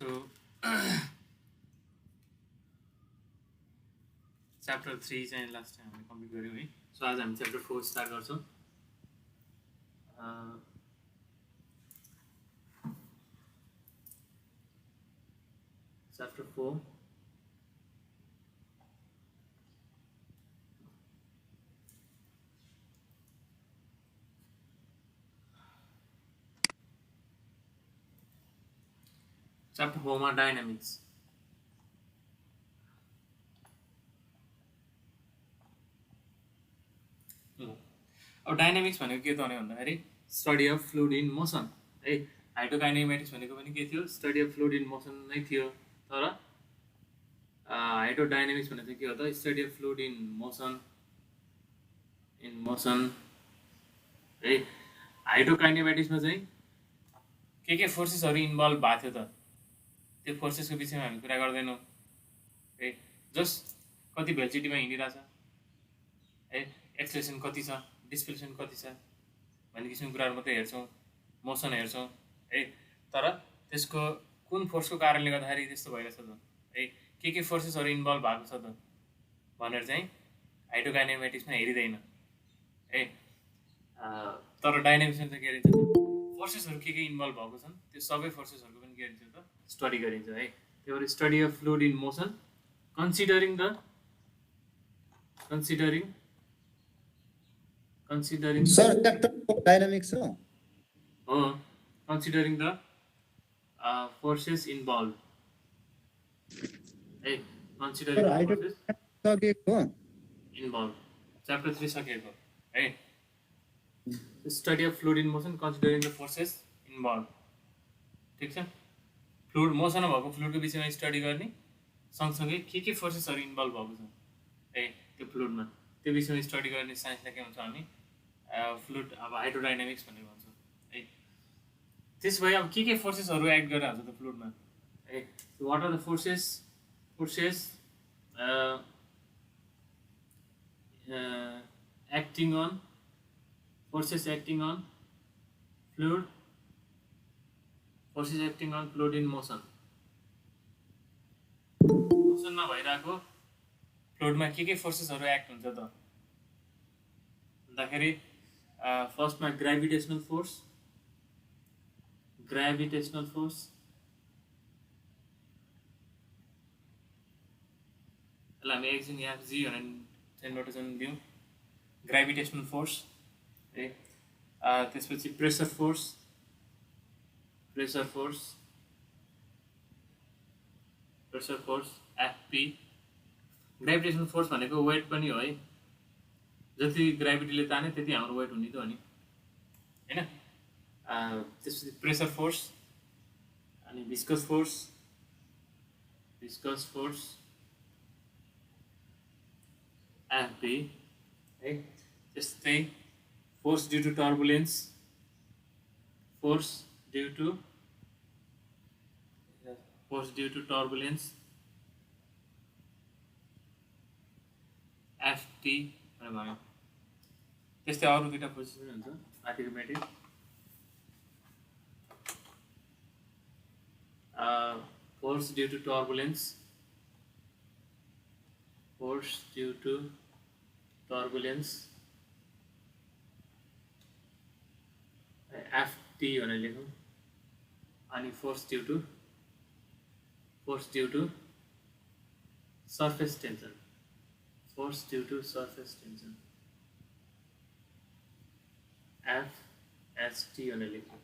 So chapter 3 चाहिँ last time हामीले complete गऱ्यौँ है. सो आज हामी chapter 4 स्टार्ट गर्छौँ. Chapter 4 Chapter 4 मा डायनामिक्स. अब डायनामिक्स भनेको के त भन्दाखेरि study of fluid in motion है. हाइड्रोडाइनामिक्स भनेको पनि के थियो? Study of fluid in motion नै थियो. तर हाइड्रोडाइनामिक्स भनेको के हो त? Study of fluid in motion है. हाइड्रोकाइनेमेटिक्समा चाहिँ के फोर्सेसहरू इन्भल्भ भएको थियो त? त्यो फोर्सेसको विषयमा हामी कुरा गर्दैनौँ है. जस्ट कति भेलोसिटीमा हिँडिरहेछ है, एक्सेलरेसन कति छ, डिस्प्लेसमेन्ट कति छ भन्ने किसिमको कुराहरू मात्रै हेर्छौँ, मोसन हेर्छौँ है. तर त्यसको कुन फोर्सको कारणले गर्दाखेरि त्यस्तो भइरहेछ त है, के फोर्सेसहरू इन्भल्भ भएको छ त भनेर चाहिँ हाइड्रोडाइनामिक्समा हेरिँदैन है. तर डाइनामिक्समा चाहिँ के रहन्छ त, फोर्सेसहरू के इन्भल्भ भएको छन् त्यो सबै फोर्सेसहरूको पनि के रहन्छ त स्टडी गरिन्छ है. त्यही भएर study of fluid in motion considering Sir, chapter 4 dynamics हो. Considering the forces involved. Hey, considering the forces सकेको involved. Chapter 3 सकेको है. Study of fluid in motion considering the forces involved. ठिक छ. फ्लुइड मोसनमा भएको फ्लुइडको विषयमा स्टडी गर्ने सँगसँगै के फोर्सेसहरू इन्भल्भ भएको छ है त्यो फ्लुइडमा, त्यो विषयमा स्टडी गर्ने साइन्सलाई के भन्छौँ हामी? फ्लुइड अब हाइड्रोडाइनामिक्स भनेर भन्छौँ है. त्यसो भए अब के फोर्सेसहरू एक्ट गरिरहेको छ त फ्लुइडमा है. What are the forces acting on fluid, forces acting on fluid in motion. मोसनमा भइरहेको फ्लुइडमा के फोर्सेसहरू एक्ट हुन्छ त भन्दाखेरि फर्स्टमा ग्राभिटेसनल फोर्स यसलाई हामी एक्सन एफजी भनेर चाहिँ नोटेसन दिउँ. ग्राभिटेसनल फोर्स है. त्यसपछि pressure force FP. Gravitational force भनेको वेट पनि हो है. जति ग्राभिटीले ताने त्यति हाम्रो वेट हुने त हो नि होइन. त्यसपछि प्रेसर फोर्स अनि भिस्कस फोर्स एफपी है. त्यस्तै force due to turbulence FT भनेर भन्यो. त्यस्तै अरू दुईवटा फोर्सेस पनि हुन्छ आर्टिकुमेटिक. Force due to turbulence FT भनेर लेखौँ. अनि force due to surface tension FST भनेर लेख्छौँ.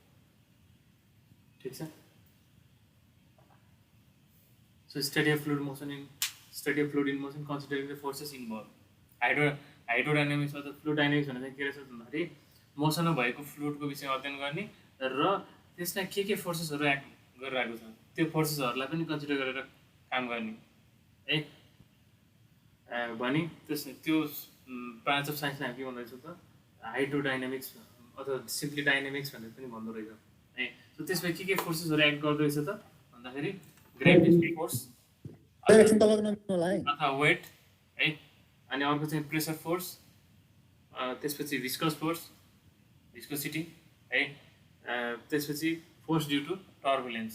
ठिक छ. So study of fluid in motion considering the forces involve. Hydrodynamics अथवा फ्लुइड डाइनामिक्स भनेर चाहिँ के रहेछ भन्दाखेरि मोसनमा भएको फ्लुइडको विषयमा अध्ययन गर्ने र त्यसमा के फोर्सेसहरू एक्ट गरिरहेको छ त्यो फोर्सेसहरूलाई पनि कन्सिडर गरेर काम गर्ने है. भने त्यो ब्रान्च अफ साइन्सलाई हामी के भन्दो रहेछौँ त हाइड्रोडाइनामिक्स अथवा सिम्पली डाइनामिक्स भनेर पनि भन्दो रहेछ है. सो त्यसमा के फोर्सेसहरू एक्ट गर्दो रहेछ त भन्दाखेरि ग्राभिटेसनल फोर्स अथवा वेट है. अनि अर्को चाहिँ प्रेसर फोर्स, त्यसपछि भिस्कोसिटी है. त्यसपछि force due to turbulence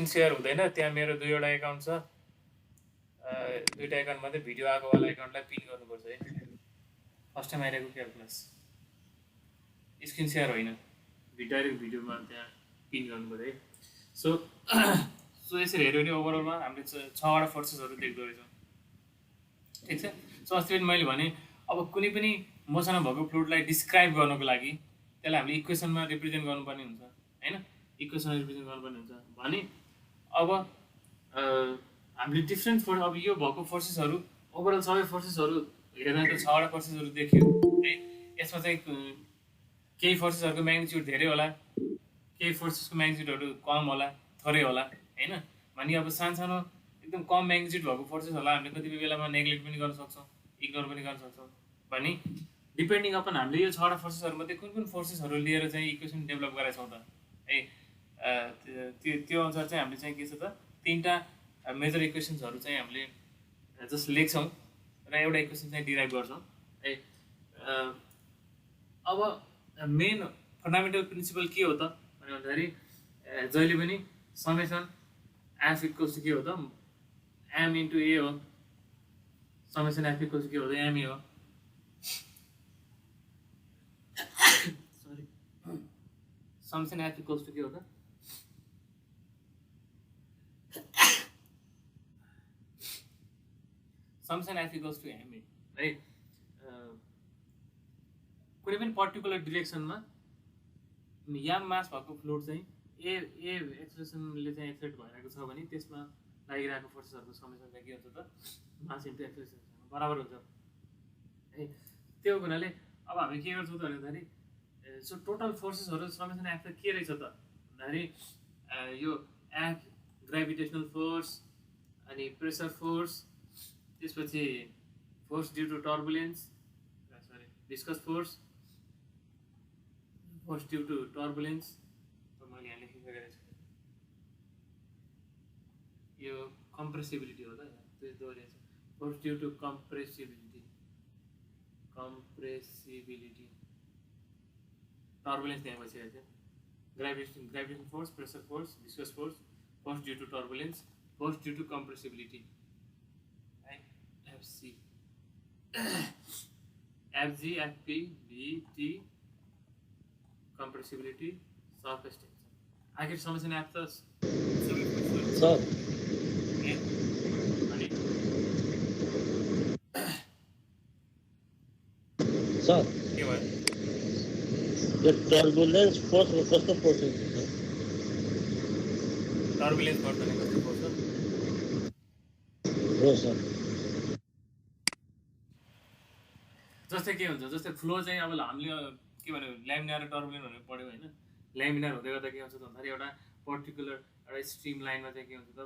screen share हुँदैन, त्यहाँ मेरो दुईवटा एकाउन्ट छ, दुईवटा एकाउन्ट मात्रै भिडियो आएको वाला एकाउन्टलाई पिन गर्नुपर्छ है। फर्स्ट टाइम आइरहेको क्यालकुलस स्क्रिन सेयर होइन, डाइरेक्ट भिडियोमा त्यहाँ पिन गर्नु पऱ्यो है। सो यसरी हेऱ्यो भने ओभरअलमा हामीले 6वटा फोर्सेसहरू देख्दो रहेछौँ, ठिक छ। सो अस्ति पनि मैले भने अब कुनै पनि मसँग भएको फ्लुइडलाई डिस्क्राइब गर्नको लागि त्यसलाई हामीले इक्वेसनमा रिप्रेजेन्ट गर्नुपर्ने हुन्छ होइन, इक्वेसनमा रिप्रेजेन्ट गर्नुपर्ने हुन्छ भने अब हामीले डिफ्रेन्ट फोर्स, अब यो भएको फोर्सेसहरू ओभरअल सबै फोर्सेसहरू हेर्दा त 6वटा फोर्सेसहरू देखियो है। यसमा चाहिँ केही फोर्सेसहरूको म्याग्निट्युड धेरै होला, केही फोर्सेसको म्याग्निट्युडहरू कम होला, थोरै होला होइन। भने अब सानो एकदम कम म्याग्निट्युड भएको फोर्सेसहरूलाई हामीले कतिपय बेलामा नेग्लेक्ट पनि गर्न सक्छौँ, इग्नोर पनि गर्न सक्छौँ। भने डिपेन्डिङ अपन हामीले यो 6वटा फोर्सेसहरूमध्ये कुन फोर्सेसहरू लिएर चाहिँ इक्वेसन डेभलप गरेका छौँ त है। त्यो अनुसार चाहिँ हामीले चाहिँ के छ त 3टा मेजर इक्वेसन्सहरू चाहिँ हामीले जस्ट लेख्छौँ र एउटा इक्वेसन चाहिँ डिराइभ गर्छौँ है। अब मेन फन्डामेन्टल प्रिन्सिपल के हो त भन्दाखेरि जहिले पनि समेसन एफ इक्वल्स टु के हो त एम इन्टु ए हो। समेसन एफ इक्वल्स टु के हो त एम ए हो। Sorry, summation F equals to के हो त summation F equals to M A है। कुनै पनि पर्टिकुलर डिरेक्सनमा याम मास भएको फ्लुइड चाहिँ ए एक्सलेसनले चाहिँ एक्सलेट भइरहेको छ भने त्यसमा लागिरहेको फोर्सेसहरूको समेसन चाहिँ के हुन्छ त मास इन्टु एक्सलेसन बराबर हुन्छ है। त्यो हुनाले अब हामी के गर्छौँ त भन्दाखेरि सो टोटल फोर्सेसहरू समेसन एफ के रहेछ त भन्दाखेरि यो एफ ग्राभिटेसनल फोर्स, अनि प्रेसर फोर्स, त्यसपछि force due to turbulence, sorry viscous force, force due to turbulence, मैले यहाँ लेखिसकेको छु यो कम्प्रेसिबिलिटी हो त, त्यो दोहोरिएछ। Force due to compressibility, turbulence त्यहाँ बसिरहेको छ। Gravitation force, pressure force, viscous force, force due to turbulence, force due to compressibility है। FG, FP, VT, compressibility, surface tension. आखिर समेसन एफ त सर सर के भयो यो टर्बुलेन्स फोर्स कस्तो फोर्स हुन्छ सर? टर्बुलेन्स फोर्स भने कस्तो फोर्स हो सर? जस्तै के हुन्छ, जस्तै फ्लो चाहिँ अब हामीले के भन्यो ल्यामिनार र टर्बुलेन्ट भनेर पढ्यो होइन। ल्यामिनार हुँदै गर्दा के हुन्छ त भन्दाखेरि एउटा पर्टिकुलर एउटा स्ट्रिम लाइनमा चाहिँ के हुन्छ त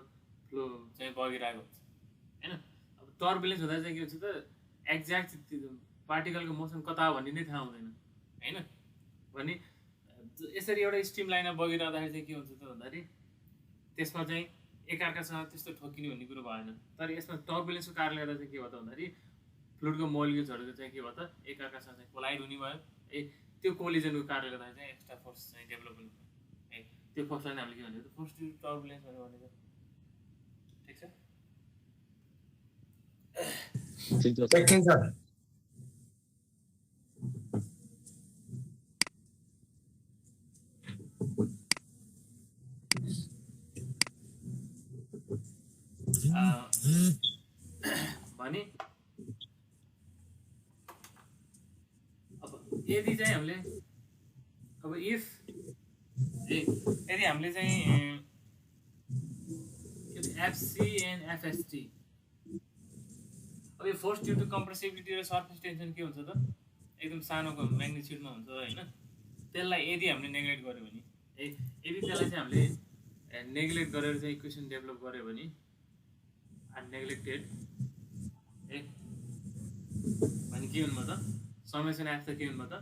फ्लो चाहिँ बगिरहेको हुन्छ होइन। अब टर्बुलेन्स हुँदा चाहिँ के हुन्छ त एक्ज्याक्ट पार्टिकलको मोसन कता हो भन्ने नै थाहा हुँदैन होइन। भने यसरी एउटा स्ट्रिम लाइनमा बगिरहँदाखेरि चाहिँ के हुन्छ त भन्दाखेरि त्यसमा चाहिँ एकअर्कासँग त्यस्तो ठोकिने भन्ने कुरो भएन। तर यसमा टर्बुलेन्सको कारणले गर्दा चाहिँ के भयो त भन्दाखेरि फ्लुइडको मोलिक्युल्सहरू चाहिँ के भयो त एकअर्कासँग चाहिँ कोलाइड हुने भयो है। त्यो कोलिजनको कारणले गर्दा चाहिँ एक्स्ट्रा फोर्स चाहिँ डेभलप हुने भयो है। त्यो फोर्सलाई हामीले के भन्छ फोर्स ड्यु टु टर्बुलेन्स भनेको ठिक छ। ठिक छ। भने अब यदि चाहिँ हामीले अब यदि हामीले चाहिँ एफसी एन्ड एफएसटी, अब यो फोर्स ड्यु टु कम्प्रेसिबिलिटी र सरफेस टेन्सन के हुन्छ त एकदम सानोको म्याग्निट्युडमा हुन्छ होइन। त्यसलाई यदि हामीले नेग्लेक्ट गऱ्यो भने यदि त्यसलाई चाहिँ हामीले नेग्लेक्ट गरेर चाहिँ इक्वेसन डेभलप गऱ्यो भने अननेग्लेक्टेड है भने के हुनु भयो त समेसन एफ त के हुनु भयो त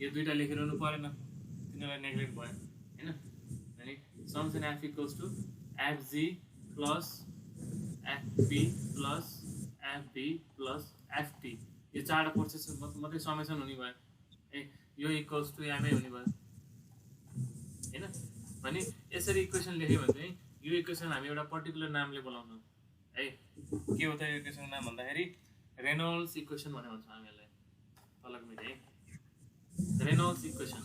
यो दुईटा लेखिरहनु परेन, तिनीहरूलाई नेग्लेक्ट भयो होइन। अनि summation F equals to FG plus FP plus FB plus FT, यो 4वटा प्रोसेस मात्रै समेसन हुने भयो है। यो इक्वल्स टु एमए हुने भयो होइन। भने यसरी इक्वेसन लेख्यो भने चाहिँ यो इक्वेसन हामी एउटा पर्टिकुलर नामले बोलाउँछौँ है। के हो त यो इक्वेसनको नाम भन्दाखेरि रेनोल्ड्स इक्वेसन भनेर भन्छौँ हामी यसलाई। अलग मिले है, रेनोल्ड्स इक्वेसन।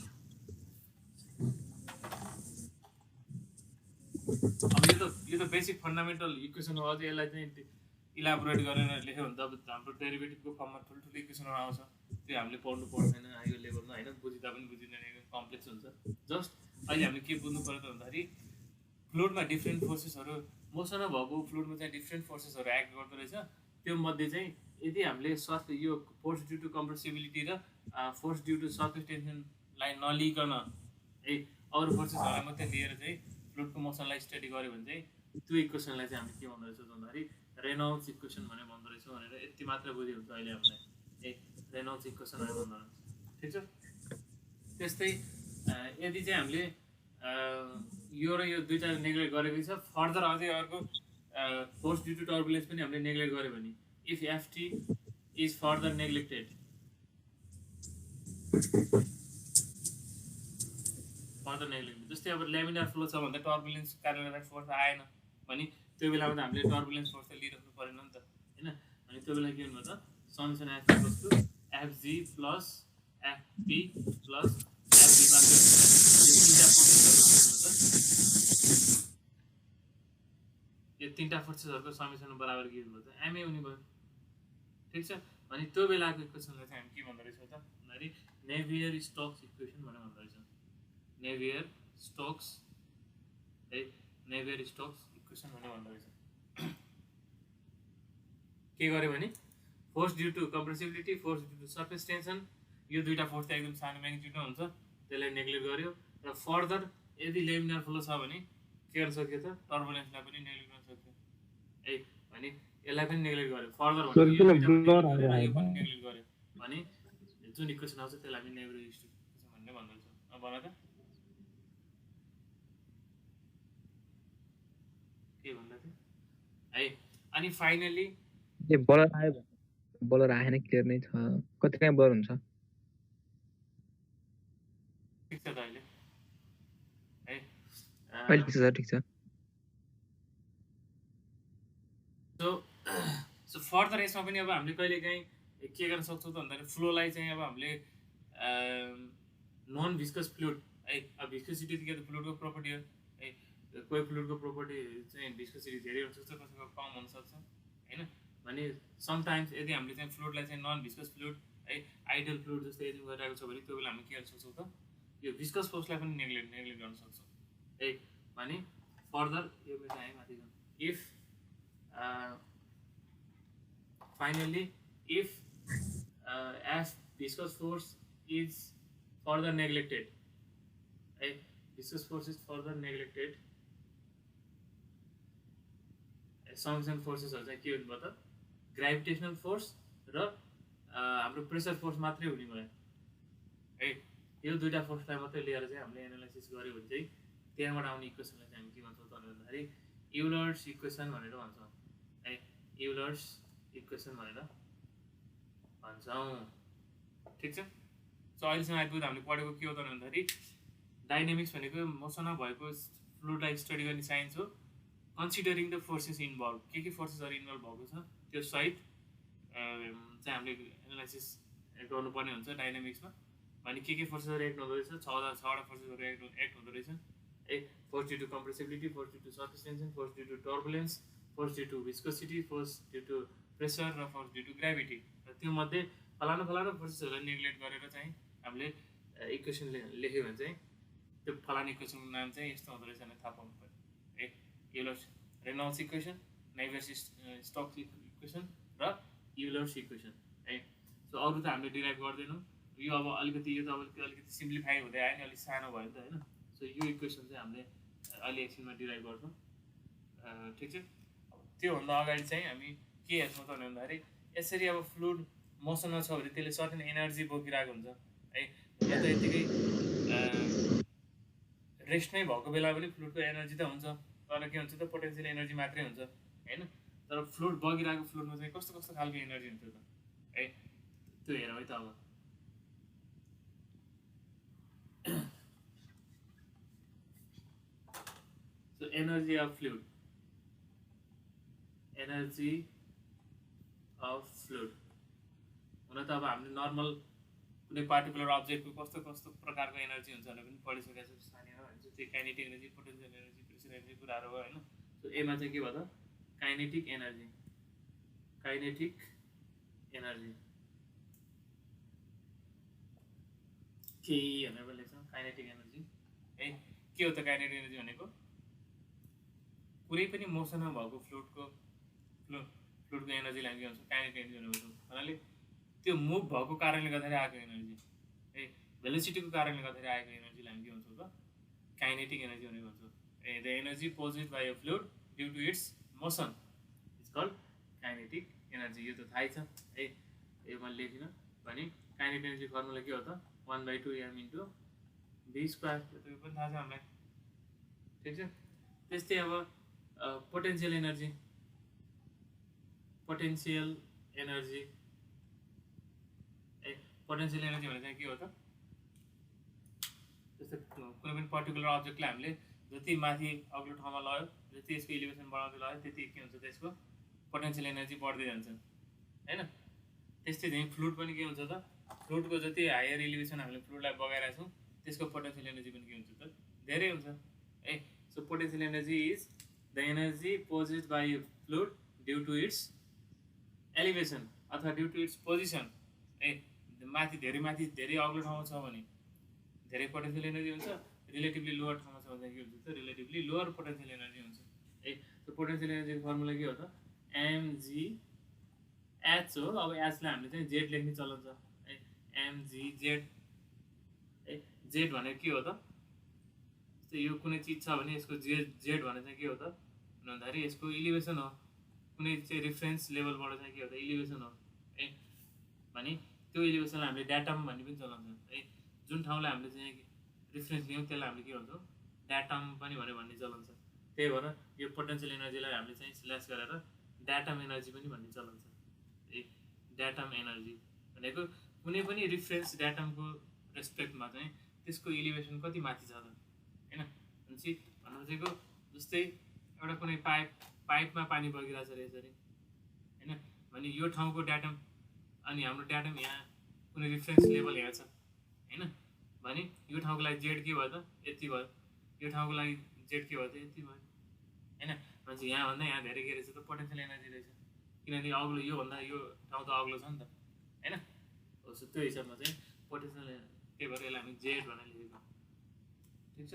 अब यो त बेसिक फन्डामेन्टल इक्वेसन हो। अझै यसलाई चाहिँ इलाबोरेट गरेर लेख्यो भने त अब हाम्रो डेरिभेटिभको फर्ममा ठुल्ठुलो इक्वेसनहरू आउँछ, त्यो हामीले पढ्नु पर्दैन यो लेभलमा होइन। बुझिँदा पनि बुझिँदैन, एकदम कम्प्लेक्स हुन्छ। जस्ट अहिले हामीले के बुझ्नु पर्यो त भन्दाखेरि फ्लुइडमा डिफ्रेन्ट फोर्सेसहरू, मोसन भएको फ्लुइडमा चाहिँ डिफ्रेन्ट फोर्सेसहरू एक्ट गर्दो रहेछ। त्यो मध्ये चाहिँ यदि हामीले यो फोर्स ड्यु टु कम्प्रेसिबिलिटी र फोर्स ड्यु टु सर्फेस टेन्सनलाई नलिकन है अरू फोर्सेसहरूलाई मात्रै लिएर चाहिँ फ्लुइडको मोसनलाई स्टडी गऱ्यो भने चाहिँ त्यो इक्वेसनलाई चाहिँ हामीले के भन्दो रहेछौँ भन्दाखेरि रेनोल्ड्स इक्वेसन भनेर भन्दो रहेछौँ भनेर यति मात्र बुझ्यो हुन्छ अहिले हामीलाई। ए रेनोल्ड्स इक्वेसन भनेर भन्दो रहेछ, ठिक छ। त्यस्तै यदि चाहिँ हामीले यो र यो दुईवटा नेग्लेक्ट गरेको छ, फर्दर अझै अर्को फोर्स ड्यु टु टर्बुलेन्स पनि हामीले नेग्लेक्ट गऱ्यो भने if FT is further neglected, further neglected जस्तै अब ल्यामिनार फ्लो छ भन्दा टर्बुलेन्स कारणले गर्दा फोर्स आएन भने त्यो बेलामा त हामीले टर्बुलेन्स फोर्स त लिइराख्नु परेन नि त होइन। अनि त्यो बेला के हुनु भयो त summation F equals to FG plus FP plus FD मात्र यो तीनटा फोर्सेसहरूको समेसन बराबर के हुनु भयो त एमए हुने भयो, ठिक छ। अनि त्यो बेलाको इक्वेसनलाई चाहिँ हामी के भन्दो रहेछौँ त भन्दाखेरि नेभियर स्टोक्स इक्वेसन भनेर भन्दो रहेछौँ। नेभियर स्टोक्स है, नेभियर स्टोक्स इक्वेसन भनेर भन्दो रहेछ। के गर्यो भने force due to compressibility, force due to surface tension, यो दुईटा फोर्स त एकदम सानो म्याग्निट्युडमा हुन्छ, त्यसलाई नेग्लेक्ट गर्यो। र फर्दर यदि लेमिनार फ्लो छ भने के गर्न सक्यो त टर्बुलेन्सलाई पनि नेग्लेक्ट गर्न सक्यो है। भने यसलाई पनि नेग्लेक्ट गर्यो, फर्दर भने यो पनि नेग्लेक्ट गर्यो भने जुन इक्वेसन आउँछ त्यसलाई हामी नेभियर स्टोक्स इक्वेसन भनेर भन्दो रहेछौँ। अब भन त के भन्दा थियो है। अनि फाइनली बलर आयो, बलर आएन क्लियर नै छ, कति टाइम बलर हुन्छ ठिक छ त अहिले है। अहिले ठिक छ सर, ठिक छ। सो फर्दर यसमा पनि अब हामीले कहिले काहीँ के गर्न सक्छौँ त भन्दाखेरि फ्लोलाई चाहिँ अब हामीले नन भिस्कस फ्लुइड है। अब भिस्कोसिटी के त फ्लुइडको प्रपर्टी हो है। कोही फ्लुइडको प्रपर्टी चाहिँ भिस्कोसिटी धेरै हुनसक्छ, कसैको कम हुनसक्छ होइन। भने समटाइम्स यदि हामीले चाहिँ फ्लुइडलाई चाहिँ नन भिस्कस फ्लुइड है, आइडल फ्लुइड जस्तो यदि गरिरहेको छ भने त्यो बेला हामी के गर्न सक्छौँ त यो भिस्कस फोर्सलाई पनि नेग्लेक्ट गर्न सक्छौँ है। भने फर्दर यो मेरो आयो माथि if finally if F viscous force is further neglected है, viscous force is further neglected, summation फोर्सेसहरू चाहिँ के हुनुभयो त ग्राभिटेसनल फोर्स र हाम्रो प्रेसर फोर्स मात्रै हुने भयो है। यो दुईवटा फोर्सलाई मात्रै लिएर चाहिँ हामीले एनालाइसिस गऱ्यो भने चाहिँ त्यहाँबाट आउने इक्वेसनलाई चाहिँ हामी के भन्छौँ त भन्दाखेरि युलर्स इक्वेसन भनेर भन्छौँ है। युलर्स इक्वेसन भनेर भन्छौँ, ठिक छ। सो अहिलेसम्म आइपुग्दा हामीले पढेको के हो त भन्दाखेरि डाइनामिक्स भनेको मोसनमा भएको फ्लुइडलाई स्टडी गर्ने साइन्स हो, कन्सिडरिङ द फोर्सेस इन्भल्भ। के फोर्सेसहरू इन्भल्भ भएको छ त्यो सहित चाहिँ हामीले एनालाइसिस गर्नुपर्ने हुन्छ डाइनामिक्समा। भने के फोर्सेसहरू एक्ट हुँदो रहेछ, छवटा फोर्सेसहरू एक्ट हुँदो रहेछ है। Force due to compressibility, force due to surface tension, force due to turbulence, force due to viscosity, force due to pressure र फोर्स ड्यु टु ग्राभिटी। र त्यो मध्ये फलाना फोर्सेसहरूलाई नेग्लेक्ट गरेर चाहिँ हामीले इक्वेसन लेख्यो भने चाहिँ त्यो फलाना इक्वेसनको नाम चाहिँ यस्तो हुँदो रहेछ भनेर थाहा पाउनु पऱ्यो है। Euler's Reynolds equation, Navier Stokes equation र युलर्स इक्वेसन है। सो अरू त हामीले डिराइभ गर्दैनौँ, यो अब अलिकति यो त अब अलिकति सिम्प्लिफाई हुँदै आयो नि, अलिक सानो भयो नि त होइन। सो यो इक्वेसन चाहिँ हामीले अहिले एकछिनमा डिराइभ गर्छौँ, ठिक छ। त्योभन्दा अगाडि चाहिँ हामी के हेर्छौँ त भन्दाखेरि यसरी अब फ्लुइड मोसनमा छ भने त्यसले सर्टेन एनर्जी बोकिरहेको हुन्छ है। हुन त यत्तिकै रेस्ट नै भएको बेला पनि फ्लुइडको एनर्जी त हुन्छ, तर के हुन्छ त पोटेन्सियल एनर्जी मात्रै हुन्छ होइन। तर फ्लुइड बगिरहेको फ्लुइडमा चाहिँ कस्तो कस्तो खालको एनर्जी हुन्छ त है, त्यो हेरौँ है त। अब so energy of fluid, energy of fluid हुन त अब हामीले नर्मल कुनै पार्टिकुलर अब्जेक्टको कस्तो कस्तो प्रकारको एनर्जी हुन्छ भनेर पनि पढिसकेका छौँ सानीमा होइन। त्यो kinetic energy, potential energy, pressure energy कुराहरू हो होइन। सो एमा चाहिँ के भयो त काइनेटिक एनर्जी, काइनेटिक एनर्जी के भनेर लेख्छौँ काइनेटिक एनर्जी है। के हो त काइनेटिक एनर्जी भनेको कुनै पनि मोसनमा भएको फ्लुइडको एनर्जीलाई हामी के भन्छौँ काइनेटिक एनर्जी भनेर भन्छौँ। भन्नाले त्यो मुभ भएको कारणले गर्दाखेरि आएको एनर्जी है, भेलोसिटीको कारणले गर्दाखेरि आएको एनर्जीलाई हामी के भन्छौँ त काइनेटिक एनर्जी भनेर भन्छौँ। The energy possessed by a fluid due to its motion is called kinetic energy. यो त थाहै छ है, यो मैले लेखिनँ भने काइनेटिक एनर्जी फर्मुला के हो त 1/2m × v²। यो पनि थाहा छ हामीलाई, ठिक छ। त्यस्तै अब पोटेन्सियल एनर्जी, पोटेन्सियल एनर्जी ए पोटेन्सियल एनर्जी भने चाहिँ के हो त जस्तै कुनै पनि पर्टिकुलर अब्जेक्टलाई हामीले जति माथि अग्लो ठाउँमा लग्यो, जति यसको इलिभेसन बढाउँदै लग्यो त्यति के हुन्छ त यसको पोटेन्सियल एनर्जी बढ्दै जान्छ होइन। त्यस्तै चाहिँ फ्लुइड पनि के हुन्छ त फ्लुइडको जति हायर इलिभेसन हामीले फ्लुइडलाई बगाइरहेको छौँ त्यसको पोटेन्सियल एनर्जी पनि के हुन्छ त धेरै हुन्छ है। So potential energy is the energy possessed by fluid due to its elevation अथवा ड्यु टु इट्स पोजिसन है। माथि धेरै अग्लो ठाउँमा छ भने धेरै पोटेन्सियल एनर्जी हुन्छ, रिलेटिभली लोवर ठाउँमा छ भने के हुन्छ त रिलेटिभली लोवर पोटेन्सियल एनर्जी हुन्छ है। त्यो पोटेन्सियल एनर्जीको फर्मुला के हो त mgh हो। अब एचलाई हामीले चाहिँ जेड लेख्ने चलन छ है, mgz है। जेड भनेको के हो त यो कुनै चिज छ भने यसको जेड भने चाहिँ के हो त भन्दाखेरि यसको इलिभेसन हो। कुनै चाहिँ रेफरेन्स लेभलबाट चाहिँ के हो त इलिभेसन हो है। भने त्यो इलिभेसनलाई हामीले ड्याटम भन्ने पनि चलाउँछौँ है। जुन ठाउँलाई हामीले चाहिँ रेफरेन्स लियौँ त्यसलाई हामीले के भन्छौँ ड्याटम पनि भन्ने चलन छ। त्यही भएर यो पोटेन्सियल एनर्जीलाई हामीले चाहिँ स्ल्यास गरेर ड्याटम एनर्जी पनि भन्ने चलन छ है। ड्याटम एनर्जी भनेको कुनै पनि रेफरेन्स ड्याटमको रेस्पेक्टमा चाहिँ त्यसको इलिभेसन कति माथि छ त होइन। भनेपछि भन्नु खोजेको जस्तै एउटा कुनै पाइपमा पानी बगिरहेछ अरे यसरी होइन। भने यो ठाउँको ड्याटम अनि हाम्रो ड्याटम यहाँ कुनै रेफरेन्स लेभल यहाँ छ होइन। भने यो ठाउँको लागि जेड के भयो त यति भयो, यो ठाउँको लागि जेड के भयो त यति भयो होइन। भनेपछि यहाँभन्दा यहाँ धेरै के रहेछ त पोटेन्सियल एनर्जी रहेछ, किनभने अग्लो योभन्दा यो ठाउँ त अग्लो छ नि त होइन। सो त्यो हिसाबमा चाहिँ पोटेन्सियल त्यही भएर यसलाई हामी जेड भनेर लेखेको ठिक छ।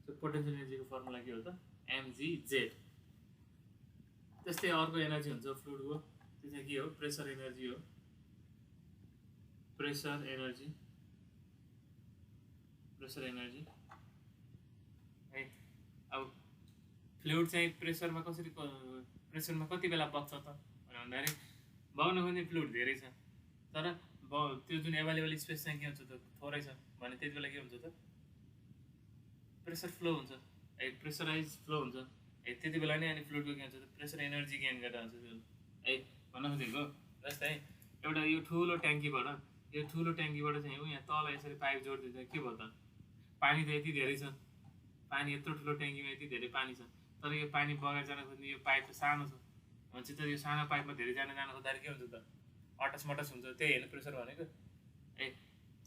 सो पोटेन्सियल एनर्जीको फर्मुला के हो त mgz। त्यस्तै अर्को एनर्जी हुन्छ फ्लुइडको, त्यो चाहिँ के हो प्रेसर एनर्जी हो। प्रेसर एनर्जी, प्रेसर एनर्जी है। अब फ्लुइड चाहिँ प्रेसरमा कति बेला बग्छ त भन्दाखेरि बग्न खोज्ने फ्लुइड धेरै छ तर त्यो जुन एभाइलेबल स्पेस चाहिँ के हुन्छ त थोरै छ भने त्यति बेला के हुन्छ त प्रेसर फ्लो हुन्छ है, प्रेसराइज फ्लो हुन्छ है। त्यति बेला नै अनि फ्लुइडको के हुन्छ त प्रेसर एनर्जी गेन गरेर हुन्छ त्यो है भन्न खोजेको। जस्तै एउटा यो ठुलो ट्याङ्कीबाट चाहिँ यहाँ तल यसरी पाइप जोडिदिँदा के भयो त पानी त यति धेरै छ, पानी यत्रो ठुलो ट्याङ्कीमा यति धेरै पानी छ तर यो पानी बगाएर जान खोज्ने यो पाइप त सानो छ भनेपछि त यो सानो पाइपमा धेरै जान खोज्दाखेरि के हुन्छ त अटसमटस हुन्छ। त्यही होइन प्रेसर भनेको है।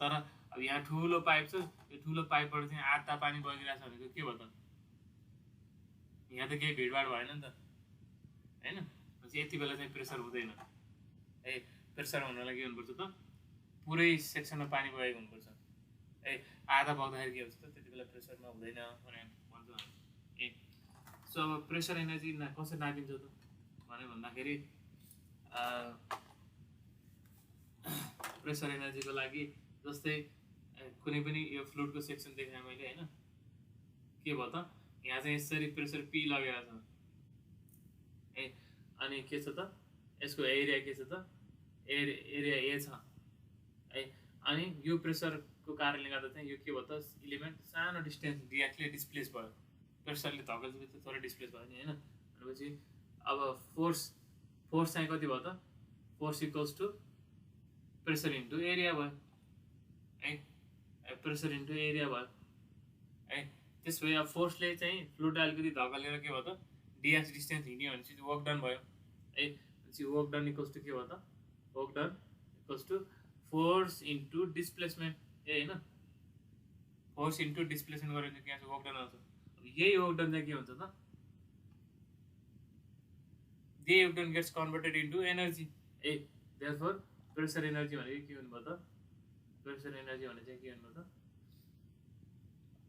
तर अब यहाँ ठुलो पाइप छ, यो ठुलो पाइपबाट चाहिँ आधा पानी बगिरहेछ भनेको के भयो त यहाँ त केही भिडभाड भएन नि त होइन। भनेपछि यति बेला चाहिँ प्रेसर हुँदैन है। प्रेसर हुनलाई के हुनुपर्छ त पुरै सेक्सनमा पानी बगेको हुनुपर्छ है। आधा बग्दाखेरि के हुन्छ त त्यति बेला प्रेसरमा हुँदैन भनेर भन्छौँ हामी ए। सो अब प्रेसर एनर्जी कसरी नापिन्छ त भनेर भन्दाखेरि प्रेसर एनर्जीको लागि जस्तै कुनै पनि यो फ्लुइडको सेक्सन देखाएँ मैले होइन। के भयो त यहाँ चाहिँ यसरी प्रेसर पी लगेर छ है। अनि के छ त यसको एरिया के छ त एरिया ए छ है। अनि यो प्रेसरको कारणले गर्दा चाहिँ यो के भयो त इलिमेन्ट सानो डिस्टेन्स डिरेक्टली डिस्प्लेस भयो, प्रेसरले धकेल्छ त थोरै डिस्प्लेस भयो नि होइन। भनेपछि अब फोर्स चाहिँ कति भयो त force equals to pressure into area भयो है। प्रेसर इन्टु एरिया भयो है। त्यसो भए अब फोर्सले चाहिँ फ्लुइड अलिकति धकेलेर के भयो त dx डिस्टेन्स हिँड्यो भनेपछि वर्क डन भयो है। भनेपछि वर्क डन इक्वल्स टु के भयो त work done equals to force into displacement ए होइन फोर्स इन्टु डिस्प्लेसमेन्ट गरेर चाहिँ के आउँछ वर्क डन आउँछ। अब यही वर्क डन चाहिँ के हुन्छ त यही work done gets converted into energy ए देयरफोर प्रेसर एनर्जी भनेको के हुनु भयो त प्रेसर एनर्जी भने चाहिँ के हुनु भयो त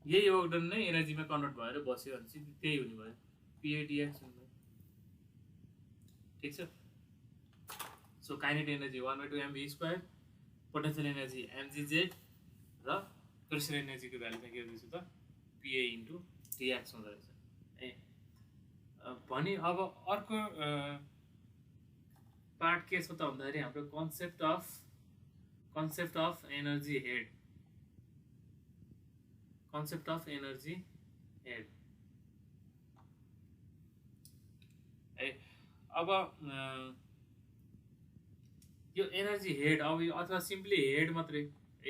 यही वर्क डन नै एनर्जीमा कन्भर्ट भएर बस्यो भने चाहिँ त्यही हुने भयो PADX हुने भयो। ठिक छ। So kinetic energy 1/2 mv², potential energy mgz र प्रेसर एनर्जीको भ्यालु चाहिँ के हुँदैछ त PA इन्टु dx हुँदो रहेछ है। भने अब अर्को पार्ट के छ त भन्दाखेरि हाम्रो कन्सेप्ट अफ एनर्जी हेड है। अब यो एनर्जी हेड अब यो अथवा सिम्पली हेड मात्रै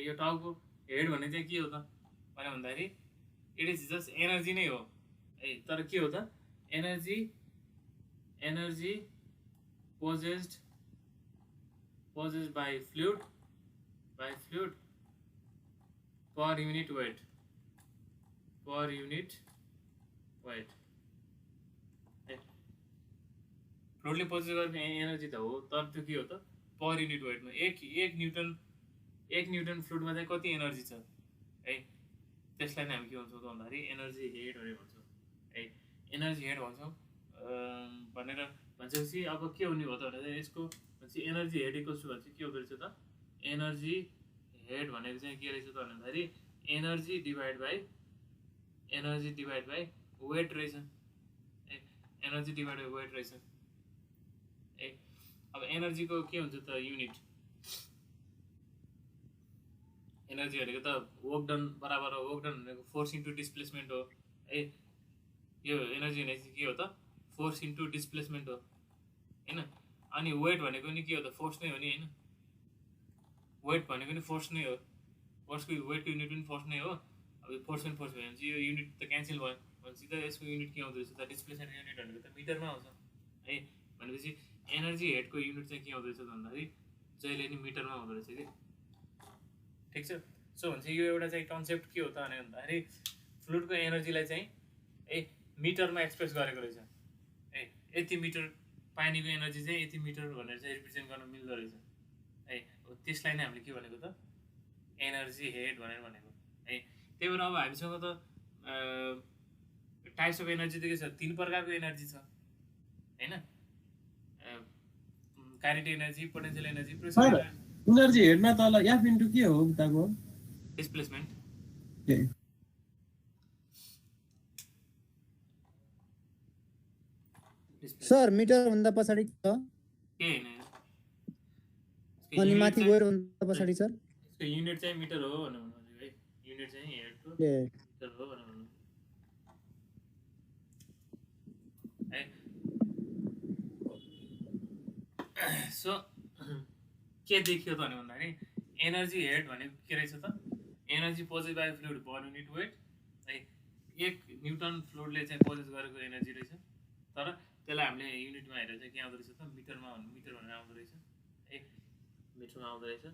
यो टाउको हेड भन्ने चाहिँ के हो त भने भन्दाखेरि इट इज जस्ट एनर्जी नै हो है। तर के हो त energy possessed by fluid per unit weight फ्लुइडले पोजेस गर्ने एनर्जी त हो तर त्यो के हो त पर युनिट वेटमा एक न्युटन फ्लुइडमा चाहिँ कति एनर्जी छ है। त्यसलाई नै हामी के भन्छौँ त भन्दाखेरि एनर्जी हेड भनेर भन्छौँ है। एनर्जी हेड भन्छौँ भनेर भन्छेपछि अब के हुने भयो त भन्दा यसको भनेपछि एनर्जी हेड इक्वल्स टु भनेपछि के हुँदो रहेछ त एनर्जी हेड भनेको चाहिँ के रहेछ त भन्दाखेरि एनर्जी डिभाइड बाई वेट रहेछ है। एनर्जी डिभाइड बाई वेट रहेछ है। अब एनर्जीको के हुन्छ त युनिट एनर्जी भनेको त वर्क डन बराबर हो वर्क डन भनेको फोर्स इन्टु डिस्प्लेसमेन्ट हो है। यो एनर्जी भनेको के हो त फोर्स इन्टु डिस्प्लेसमेन्ट हो होइन। अनि वेट भनेको नि के हो त फोर्स नै हो नि होइन। वेट भनेको नि फोर्स नै हो फोर्सको वेटको युनिट पनि फोर्स नै हो। अब फोर्स भयो भने चाहिँ यो युनिट त क्यान्सल भयो भनेपछि त यसको युनिट के आउँदो रहेछ त डिस्प्लेसमेन्ट युनिट भनेको त मिटरमा आउँछ है। भनेपछि एनर्जी हेडको युनिट चाहिँ के आउँदो रहेछ भन्दाखेरि जहिले नि मिटरमा हुँदो रहेछ कि। ठिक छ। सो भने चाहिँ यो एउटा चाहिँ कन्सेप्ट के हो त भन्दाखेरि फ्लुइडको एनर्जीलाई चाहिँ ए मिटरमा एक्सप्रेस गरेको रहेछ है। यति मिटर पानीको एनर्जी चाहिँ यति मिटर भनेर चाहिँ रिप्रेजेन्ट गर्न मिल्दो रहेछ है। त्यसलाई नै हामीले के भनेको त एनर्जी हेड भनेर भनेको है। त्यही भएर अब हामीसँग त टाइप्स अफ एनर्जी त के छ 3 प्रकारको एनर्जी छ होइन। Kinetic energy potential energy pressure energy हेडमा तल एफ इन्टु के हो उताको डिस्प्लेसमेन्ट सर मिटर भन्दा पछाडी के छ के हैन अनि माथि गएर भन्दा पछाडी सर यसको युनिट चाहिँ मिटर हो भनेर भन्नु है। युनिट चाहिँ हेडको ए मिटर हो भनेर भन्नु है। सो के देखियो त भन्दाखेरि एनर्जी हेड भनेको के रहेछ त energy possessed by fluid per unit weight है। 1 न्युटन फ्लुइडले चाहिँ पोजेस गरेको एनर्जी रहेछ तर त्यसलाई हामीले युनिटमा हेरेर चाहिँ के आउँदो रहेछ त मिटर भनेर आउँदो रहेछ है। मिटरमा आउँदो रहेछ।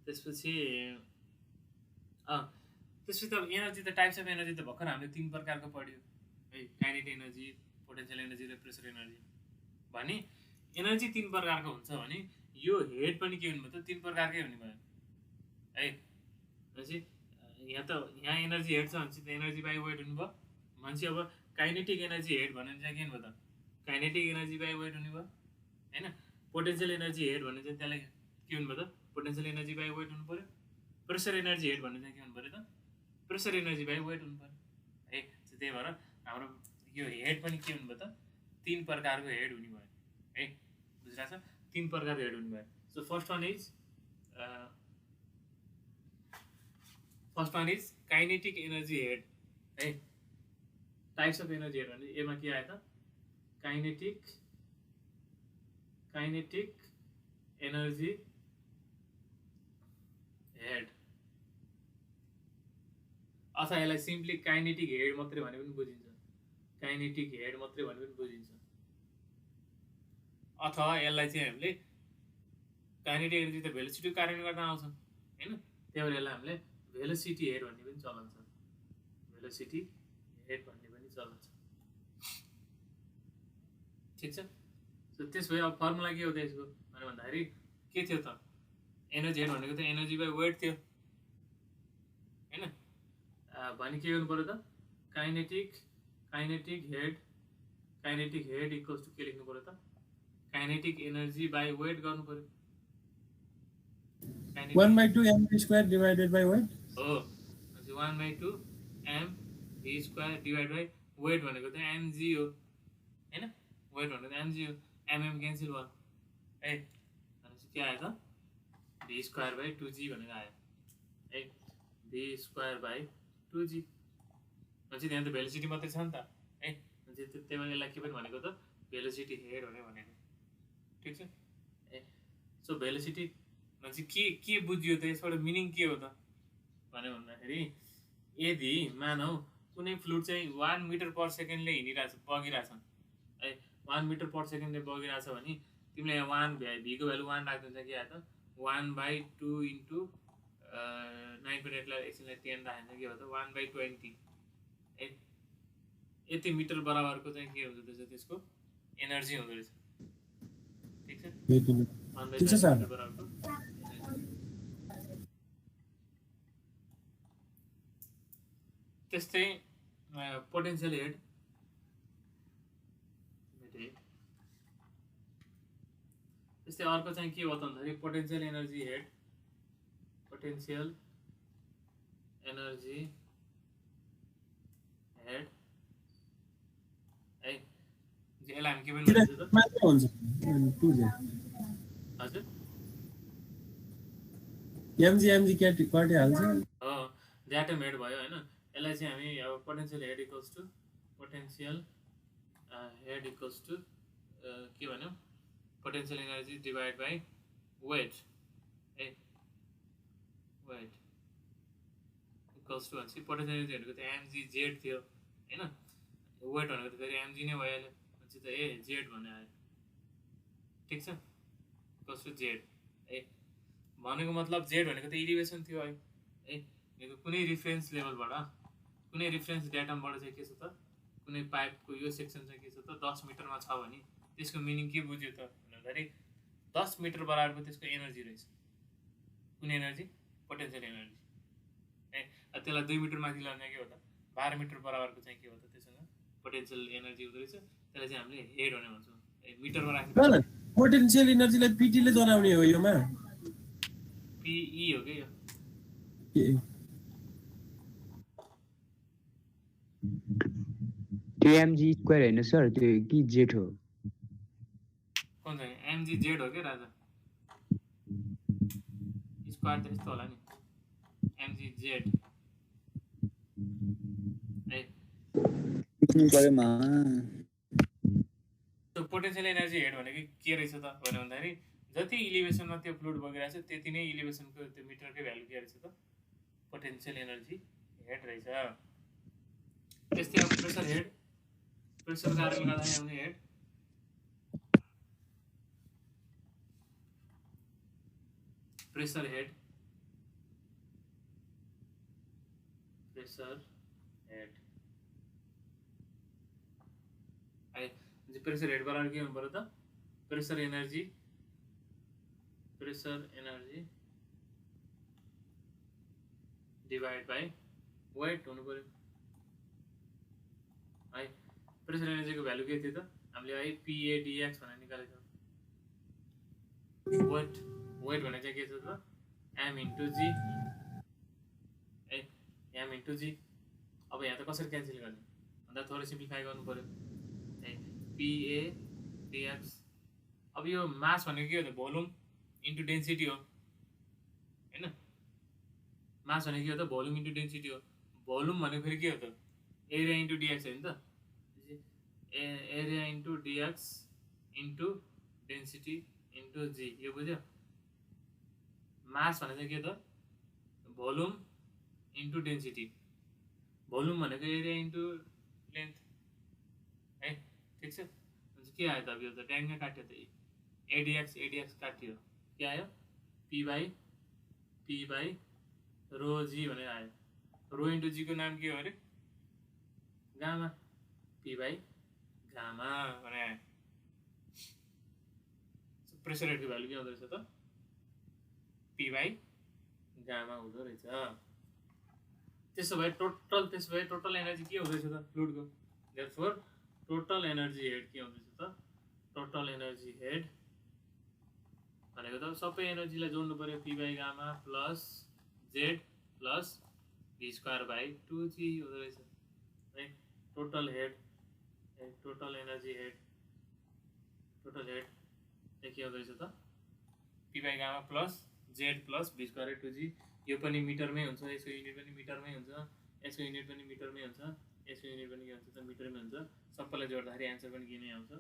त्यसपछि अब एनर्जी त टाइप्स अफ एनर्जी त भर्खर हामीले 3 प्रकारको पढ्यो है। काइनेटिक एनर्जी पोटेन्शियल एनर्जी र प्रेसर एनर्जी भने एनर्जी 3 प्रकारको हुन्छ भने यो हेड पनि के हुनु भयो त 3 प्रकारकै हुने भयो है। भनेपछि यहाँ एनर्जी हेड छ भनेपछि त एनर्जी बाई वेट हुनु भयो भनेपछि अब काइनेटिक एनर्जी हेड भन्ने चाहिँ के हुनु भयो त काइनेटिक एनर्जी बाई वेट हुने भयो होइन। पोटेन्शियल एनर्जी हेड भन्ने चाहिँ त्यसलाई के हुनु भयो त पोटेन्शियल एनर्जी बाई वेट हुनु पऱ्यो। प्रेसर एनर्जी हेड भन्ने चाहिँ के हुनु पऱ्यो त प्रेसर एनर्जी बाई वेट हुनु पऱ्यो है। त्यही भएर हाम्रो यो हेड पनि के हुनु भयो त 3 प्रकारको हेड हुने भयो है। बुझिरहेको छ 3 प्रकारको हेड हुने भयो। So first one is kinetic energy head है। टाइप्स अफ एनर्जी हेड भने एमा के आयो त काइनेटिक एनर्जी हेड। अथवा यसलाई सिम्पली काइनेटिक हेड मात्रै भने पनि बुझिन्छ, काइनेटिक हेड मात्रै भने पनि बुझिन्छ। अथवा यसलाई चाहिँ हामीले काइनेटिक एनर्जी त भेलोसिटीको कारणले गर्दा आउँछ हैन, त्यही भएर यसलाई हामीले भेलोसिटी हेड भन्ने पनि चलन छ, भेलोसिटी हेड भन्ने पनि चलन छ। ठिक छ। सो त्यसो भए अब फर्मुला के हो त यसको भने भन्दाखेरि के थियो त, एनर्जी हेड भनेको त एनर्जी बाई वेट थियो हैन। भने के गर्नु पर्यो त, काइनेटिक हेड इक्वल्स टु के लेख्नु पर्यो त, काइनेटिक एनर्जी बाई वेट गर्नु पर्यो। 1/2 mv² divided by weight हो 1/2 mv² डिवाइड बाई वेट भनेको त mg हो हैन, वेट भनेको त mg हो, mm क्यान्सल भयो है, भनेपछि के आयो त v² बाई 2g भनेर आयो है, v² बाई 2g। भनेपछि त्यहाँ त भेलोसिटी मात्रै छ नि त है, भनेपछि त्यही भएर यसलाई के पनि भनेको त भेलोसिटी हेड भनेको। ठिक छ ए। सो भेलोसिटी भनेपछि के बुझ्यो त, यसबाट मिनिङ के हो त भने भन्दाखेरि यदि मानौ कुनै फ्लुइड चाहिँ 1 मिटर पर सेकेन्डले हिँडिरहेछ, बगिरहेछ है, 1 मिटर पर सेकेन्डले बगिरहेछ भने तिमीले यहाँ 1 भीको भ्यालु 1 राख्दिन्छ के आयो त 1/2 इन्टु 9.8 लाई एकछिनलाई 10 राखिन्छ के हो त 1/20 है, यति मिटर बराबरको चाहिँ के हुँदो रहेछ त्यसको एनर्जी हुँदो रहेछ। ठिक छ, 1/20 मिटर बराबरको। त्यस्तै पोटेन्सियल हेड, त्यस्तै अर्को चाहिँ के हो त भन्दाखेरि potential energy head, potential energy head है, यसलाई हामी के पनि भन्छ त मात्र हुन्छ 2z हजुर mg कति हाल्छ हो ज्याटम हेड भयो हैन। यसलाई चाहिँ हामी अब पोटेन्सियल हेड इक्वल्स टु के भन्यो potential energy divide by weight है, वेट इक्वल्स टु भनेपछि पोटेन्सियल एनर्जी भनेको त mgz थियो हैन, वेट भनेको त फेरि mg नै भइहाल्यो भनेपछि त ए जेड भन्ने आयो। ठिक छ, इक्वल्स टु जेड है, भनेको मतलब जेड भनेको त इलिभेसन थियो है, कुनै रिफरेन्स लेभलबाट कुनै रिफरेन्स डाटामबाट चाहिँ के छ त कुनै पाइपको यो सेक्सन चाहिँ के छ त 10 मिटरमा छ भने त्यसको मिनिङ के बुझ्यो त भन्दाखेरि 10 मिटर बराबरको त्यसको एनर्जी रहेछ, कुन एनर्जी पोटेन्सियल एनर्जी है। त्यसलाई 2 मिटर माथि लाने के हो त 12 मिटर बराबरको चाहिँ के हो त त्यससँग पोटेन्सियल एनर्जी हुँदो रहेछ। त्यसलाई चाहिँ हामीले हेड भने भन्छौँ, मिटरमा राख्नु। पोटेन्सियल एनर्जीलाई पीटी ले जनाउने हो योमा, पीई हो के यो त्यो mg स्क्वायर हैन सर, त्यो कि जेड हो? कुन चाहिँ mg जेड हो के राजा, स्क्वायर त यस्तो होला नि mg जेड है। त्यो पोटेन्सियल एनर्जी हेड भनेको के रहेछ त भने भन्दाखेरि जति इलिभेसनमा त्यो फ्लुइड बगिरहेछ त्यति नै इलिभेसनको त्यो मिटरकै भ्यालु के रहेछ त पोटेन्सियल एनर्जी हेड रहेछ। त्यस्तै अब प्रेसर हेड, प्रेसर कारणले गर्दा आउने head, pressure head, pressure head है। प्रेसर हेड बराबर के हुनु पर्यो त pressure energy divide by weight हुनु पर्यो है। प्रेसर एनर्जीको भ्यालु के थियो त हामीले है PADX भनेर निकालेको छ। वेट भने चाहिँ के छ त m इन्टु g है, m इन्टु g। अब यहाँ त कसरी क्यान्सल गर्ने भन्दा थोरै सिम्प्लिफाई गर्नु पर्यो है, PADX। अब यो मास भनेको के हो त भोल्युम इन्टु डेन्सिटी हो हैन, मास भनेको के हो त भोल्युम इन्टु डेन्सिटी हो। भोल्युम भनेको फेरि के हो त एरिया इन्टु डिएक्स होइन त, area into dx into density into g, यो बुझ्यो। मास भने चाहिँ के त भोल्युम इन्टु डेन्सिटी भोल्युम भनेको एरिया इन्टु लेन्थ है, ठिक छ। हुन्छ के आयो त अब यो त ट्याङ्ग काट्यो त, एडिएक्स काट्यो, के आयो पी बाई रो जी भनेर आयो। रो इन्टु जीको नाम के हो अरे गामा, पी बाई गामा भने आयो। प्रेसर रेटको भ्यालु के हुँदो रहेछ त पी बाई गामा हुँदो रहेछ। त्यसो भए टोटल एनर्जी के हुँदैछ त फ्लुइडको, देयरफोर टोटल एनर्जी हेड के हुँदैछ त, टोटल एनर्जी हेड भनेको त सबै एनर्जीलाई जोड्नु पर्यो, P by gamma plus Z plus V square by 2g हुँदो रहेछ है। टोटल एनर्जी हेड के हुँदो रहेछ त P by gamma plus Z plus V square 2g। यो पनि मिटरमै हुन्छ, यसको युनिट पनि मिटरमै हुन्छ, यसको युनिट पनि मिटरमै हुन्छ, यसको युनिट पनि के हुन्छ त मिटरमै हुन्छ। सबैलाई जोड्दाखेरि एन्सर पनि के नै आउँछ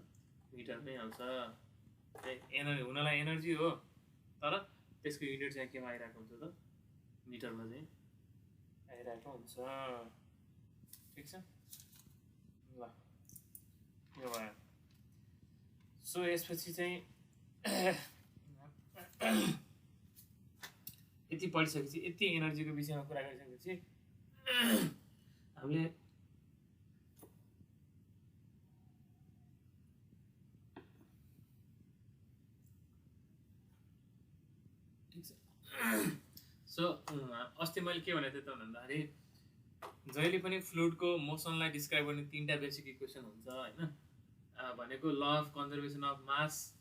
मिटरमै आउँछ। एनर्जी हुनलाई एनर्जी हो तर त्यसको युनिट चाहिँ केमा आइरहेको हुन्छ त मिटरमा चाहिँ आइरहेको हुन्छ, ठिक छ। ल यो भयो। सो यसपछि चाहिँ यति पढिसकेपछि, यति एनर्जीको विषयमा कुरा गरिसकेपछि हामीले सो अस्ति मैले के भनेको थिएँ त भन्दाखेरि जहिले पनि फ्लुइडको मोसनलाई डिस्क्राइब गर्ने 3टा बेसिक इक्वेसन हुन्छ हैन, भनेको law of conservation of mass,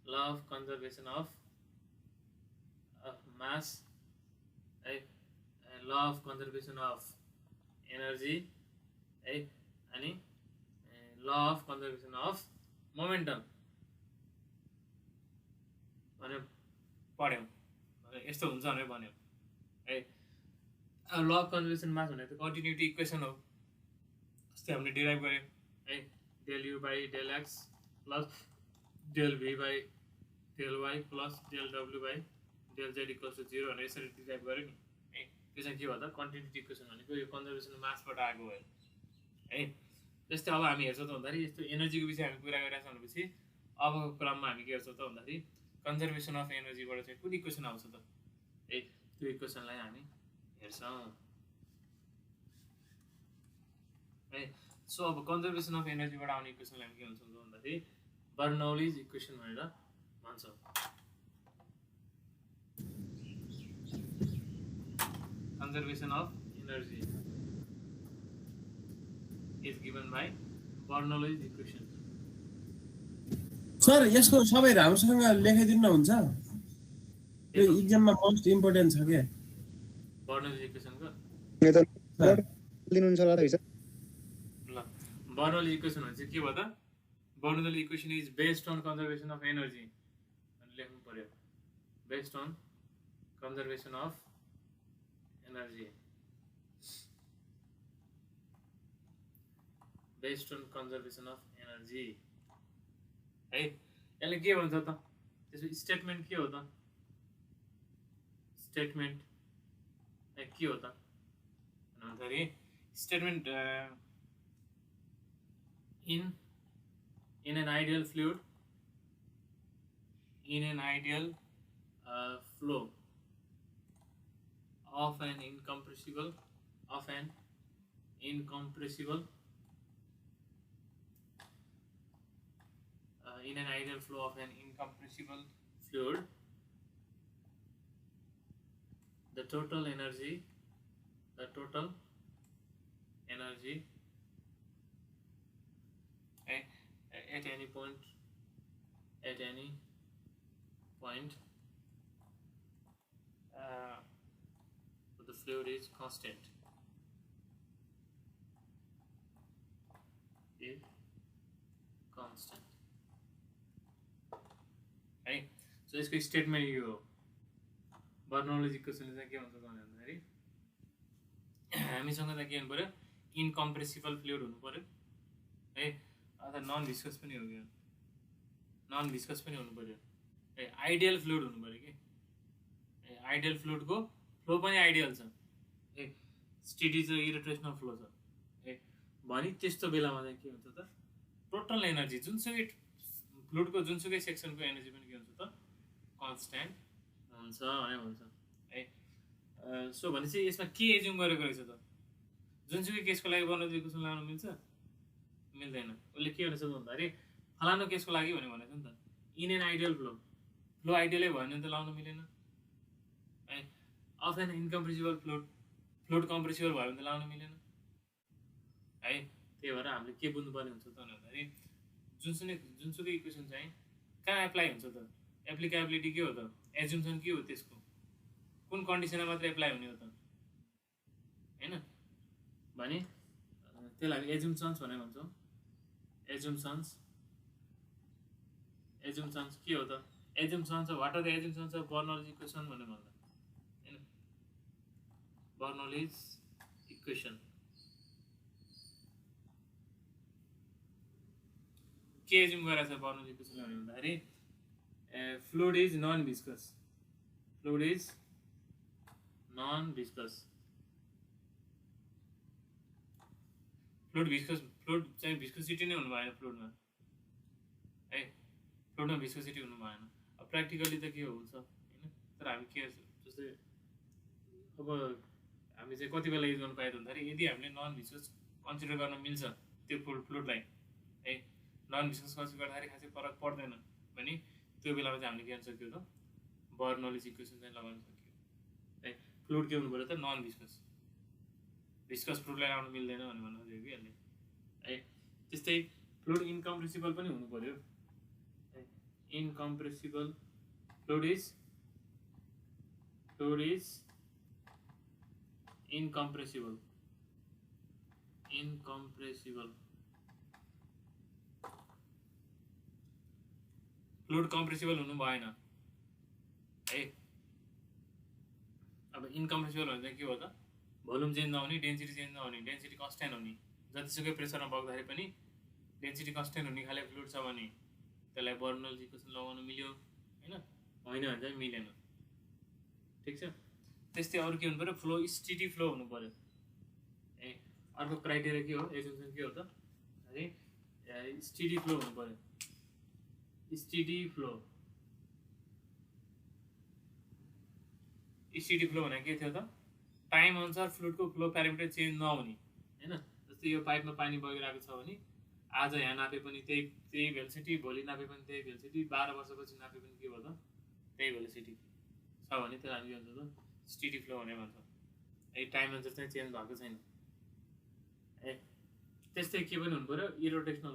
law of conservation of मास है, law of conservation of energy है, अनि law of conservation of momentum भने पढ्यौँ। यस्तो हुन्छ भनेर भन्यो है। ल अफ कन्जर्भेसन मास भनेको कन्टिन्युटी इक्वेसन हो, अस्ति हामीले डिराइभ गऱ्यौँ है, del U by del X plus del V by del Y plus del W by del Z equals to 0 भनेर यसरी डिराइभ गऱ्यो नि है। त्यो चाहिँ के भयो त कन्टिन्युटी इक्वेसन भनेको यो कन्जर्भेसन मासबाट आएको भयो है। जस्तै अब हामी हेर्छौँ त भन्दाखेरि यस्तो एनर्जीको विषय हामी कुरा गरिरहेको छौँ भनेपछि अबको क्रममा हामी के हेर्छौँ त भन्दाखेरि कन्जर्भेसन अफ एनर्जीबाट चाहिँ कुन इक्वेसन आउँछ त है, त्यो इक्वेसनलाई हामी हेर्छौँ है। सो अब कन्जर्भेसन अफ एनर्जीबाट आउने इक्वेसनलाई हामी के भन्छौँ त भन्दाखेरि बर्नौलीज इक्वेसन भनेर भन्छौँ। Conservation of energy is given by Bernoulli's equation. Sir यसको सबै राम्रोसँग लेखाइदिनु न हुन्छ, यो एक्जाममा मोस्ट इम्पोर्टेन्ट छ के बर्नौलीज इक्वेसनको। दिनुहुन्छ होला सर। ल बर्नौलीज इक्वेसन भने चाहिँ के भयो त, Bernoulli's equation is based on conservation of energy भनेर लेख्नु पर्यो, based on conservation of energy, based on conservation of energy है। यसले के भन्छ त, त्यसको स्टेटमेन्ट के हो त, स्टेटमेन्ट के हो त भन्दाखेरि statement in an ideal fluid, in an ideal flow of an incompressible in an ideal flow of an incompressible fluid, the total energy at any point the fluid is constant, है। So यसको statement यो हो। Bernoulli's इक्वेसनले चाहिँ के भन्छ भन्दाखेरि हामीसँग चाहिँ के हुनु पर्यो, इनकम्प्रेसिबल फ्लुइड हुनु पर्यो है, अथवा नन भिस्कस पनि हो, नन भिस्कस पनि हुनु पर्यो है, आइडियल फ्लुइड हुनु पर्यो कि आइडियल फ्लुइडको फ्लो पनि आइडियल छ है। स्टेडी छ इरोटेसनल फ्लो छ है भने त्यस्तो बेलामा चाहिँ के हुन्छ त टोटल एनर्जी जुनसुकै फ्लुइडको जुनसुकै सेक्सनको एनर्जी पनि के हुन्छ त कन्स्ट्यान्ट हुन्छ भने भन्छ है सो भनेपछि यसमा के एज्युम गरेको रहेछ त जुनसुकै केसको लागि बर्नौली इक्वेसन लगाउन मिल्छ मिल्दैन उसले के भनेछ भन्दाखेरि फलानु केसको लागि भनेको छ नि त इन एन आइडियल फ्लो आइडियलै भयो भने त लाउन मिलेन है of an incompressible fluid compressible भयो भने त लाउन मिलेन है त्यही भएर हामीले के बुझ्नुपर्ने हुन्छ त भन्दाखेरि जुनसुकै इक्वेसन चाहिँ कहाँ एप्लाई हुन्छ त एप्लिकेबिलिटी के हो त एज्युम्सन के हो त्यसको कुन कन्डिसनमा मात्र एप्लाई हुने हो त हैन भने त्यसलाई हामी एज्युम्सन्स भनेर भन्छौँ एज्युम्सन्स के हो त assumptions what are the assumptions of Bernoulli's equation भनेर भन्दा हैन बर्नौलीज इक्वेसन के एज्युम गरेछ बर्नौलीज इक्वेसन भनेर भन्दाखेरि fluid is non viscous fluid चाहिँ भिस्कोसिटी नै हुनु भएन फ्लुइडमा है फ्लुइडमा भिस्कोसिटी हुनु भएन अब प्र्याक्टिकली त के हुन्छ हैन तर हामी के जस्तै अब हामी चाहिँ कति बेला युज गर्नु पाइयो भन्दाखेरि यदि हामीले नन भिस्कस कन्सिडर गर्न मिल्छ त्यो फ्लुइडलाई है नन भिस्कस कन्सिडर गर्दाखेरि खासै फरक पर्दैन भने त्यो बेलामा चाहिँ हामीले के गर्न सक्यो त बर्नौलीज इक्वेसन चाहिँ लगाउन सक्यो है फ्लुइड के हुनु पऱ्यो त नन भिस्कस फ्लुइडलाई लगाउन मिल्दैन भनेर भन्नु खोजेको कि यसले है त्यस्तै फ्लुइड इनकम्प्रेसिबल पनि हुनु पर्यो है incompressible fluid is incompressible fluid compressible हुनु भएन है अब इनकम्प्रेसिबल भने चाहिँ के हो त भोल्युम चेन्ज नहुने डेन्सिटी चेन्ज नहुने डेन्सिटी कन्स्ट्यान्ट हुने जतिसुकै प्रेसरमा बग्दाखेरि पनि डेन्सिटी कन्स्ट्यान्ट हुने खाले फ्लुइड छ भने त्यसलाई बर्नौलीज इक्वेसन लगाउन मिल्यो हैन होइन भने चाहिँ मिलेन ठिक छ त्यस्तै अरू के हुनु पऱ्यो फ्लो स्टेडी फ्लो हुनु पऱ्यो ए अर्को क्राइटेरिया के हो एज्युम्सन के हो त है स्टेडी फ्लो हुनु पऱ्यो स्टेडी फ्लो भने के थियो त टाइम अनुसार फ्लुइडको फ्लो प्यारामिटर चेन्ज नहुने हैन जस्तै यो पाइपमा पानी बगिरहेको छ भने आज यहाँ नापे पनि त्यही भेलोसिटी भोलि नापे पनि त्यही भेलोसिटी 12 वर्षपछि नापे पनि के भयो त त्यही भेलोसिटी छ भने त्यसलाई हामी के भन्छ त स्टेडी फ्लो भनेर भन्छौँ है टाइम अनुसार चाहिँ चेन्ज भएको छैन है त्यस्तै के पनि हुनु पऱ्यो रोटेसनल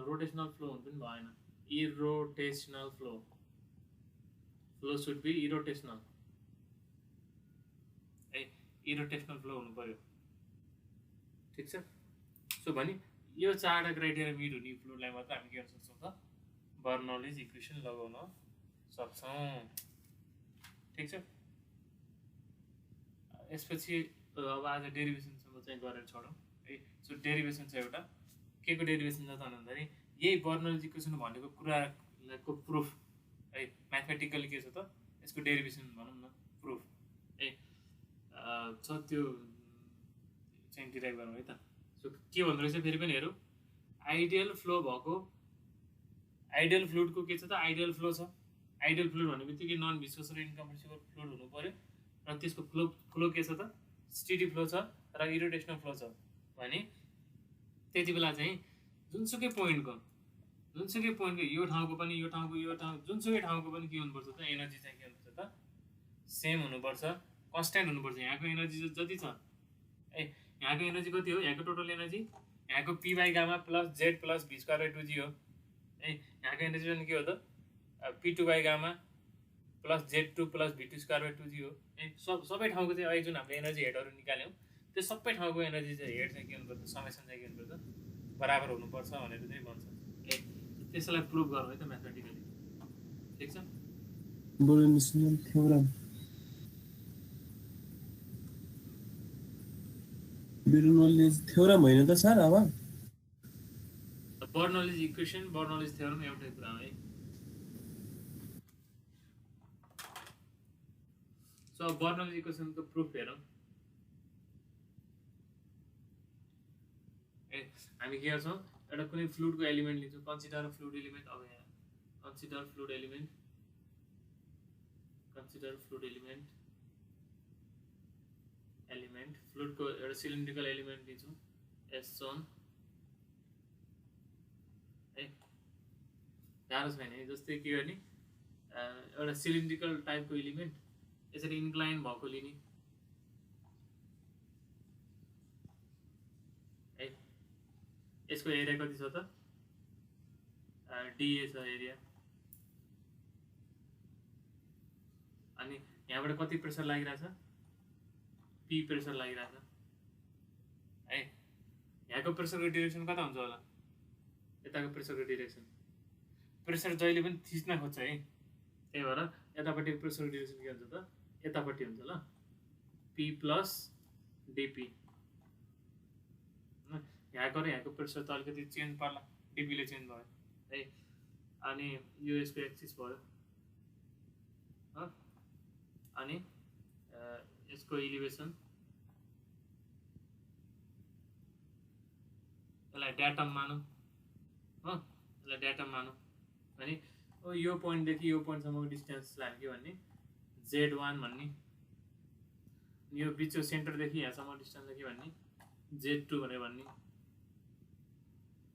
फ्लो हुनु पनि भएन इरोटेसनल फ्लो सुड बी इरोटेसनल है इरोटेसनल फ्लो हुनु पर्यो ठिक छ सो भने यो चारवटा क्राइटेरिया मिट हुने फ्लुइडलाई मात्र हामी के गर्न सक्छौँ त बर्नौलीज इक्वेसन लगाउन सक्छौँ ठिक छ यसपछि अब आज डेरिभेसनसम्म चाहिँ गरेर छोडौँ है सो डेरिभेसन छ एउटा के को डेरिभेसन छ त भन्दाखेरि यही बर्नौलीज इक्वेसन भनेको कुराको प्रुफ है म्याथमेटिकली के छ त यसको डेरिभेसन भनौँ न प्रुफ है छ त्यो चाहिँ डिराइभ गरौँ है त सो के भन्दो रहेछ फेरि पनि हेरौँ आइडियल फ्लुइडको के छ त आइडियल फ्लो छ आइडियल फ्लुइड भन्ने बित्तिकै नन भिस्कस र इनकम्प्रेसिबल फ्लुइड हुनु पऱ्यो र त्यसको फ्लो के छ त स्टेडी फ्लो छ र इरोटेसनल फ्लो छ भने त्यति बेला चाहिँ जुनसुकै पोइन्टको यो ठाउँको पनि यो ठाउँको जुनसुकै ठाउँको पनि के हुनुपर्छ त एनर्जी चाहिँ के हुनुपर्छ त सेम हुनुपर्छ कन्स्ट्यान्ट हुनुपर्छ यहाँको एनर्जी जति छ ए यहाँको एनर्जी कति हो यहाँको टोटल एनर्जी यहाँको P by gamma plus Z plus V square by 2g हो है यहाँको एनर्जी पनि के हो त p2 by gamma plus z2 plus v2 square by 2g हो है सबै ठाउँको चाहिँ अहिले जुन हामीले एनर्जी हेडहरू निकाल्यौँ त्यो सबै ठाउँको एनर्जी चाहिँ हेड चाहिँ के हुनुपर्छ समेसन चाहिँ के हुनुपर्छ बराबर हुनुपर्छ भनेर चाहिँ भन्छ ए त्यसलाई प्रुभ गरौँ है त म्याथमेटिकली ठिक छ बर्नौलीज थ्योरम होइन त सर अब बर्नौलीज इक्वेसन बर्नौलीज थ्योरम एउटै कुरा हो है सो बर्नौलीज इक्वेसनको प्रुफ हेरौँ हामी के गर्छौँ एउटा कुनै फ्लुइडको एलिमेन्ट लिन्छौँ कन्सिडर फ्लुइड एलिमेन्ट अब यहाँ कन्सिडर फ्लुइड एलिमेन्ट फ्लुइडको एउटा सिलिन्ड्रिकल एलिमेन्ट लिन्छौँ S1 है गाह्रो छैन है जस्तै के गर्ने एउटा सिलिन्ड्रिकल टाइपको एलिमेन्ट यसरी इन्क्लाइन भएको लिने है यसको एरिया कति छ त DA छ एरिया अनि यहाँबाट कति प्रेसर लागिरहेछ P प्रेसर लागिरहेछ है यहाँको प्रेसरको डिरेक्सन कता हुन्छ होला यताको प्रेसरको डिरेक्सन प्रेसर जहिले पनि थिच्न खोज्छ है त्यही भएर यतापट्टि प्रेसरको डिरेक्सन के हुन्छ त यतापट्टि हुन्छ ल P प्लस DP यहाँको र यहाँको प्रेसर त अलिकति चेन्ज पर्ला डिपीले चेन्ज भयो है अनि यो यसको एक्सिस भयो अनि यसको इलिभेसन यसलाई ड्याटम मानौँ यसलाई ड्याटम मानौँ अनि यो पोइन्टदेखि यो पोइन्टसम्मको डिस्टेन्सलाई हामी के भन्ने Z1 भन्ने यो बिचको सेन्टरदेखि यहाँसम्म डिस्टेन्सलाई के भन्ने Z2 भनेर भन्ने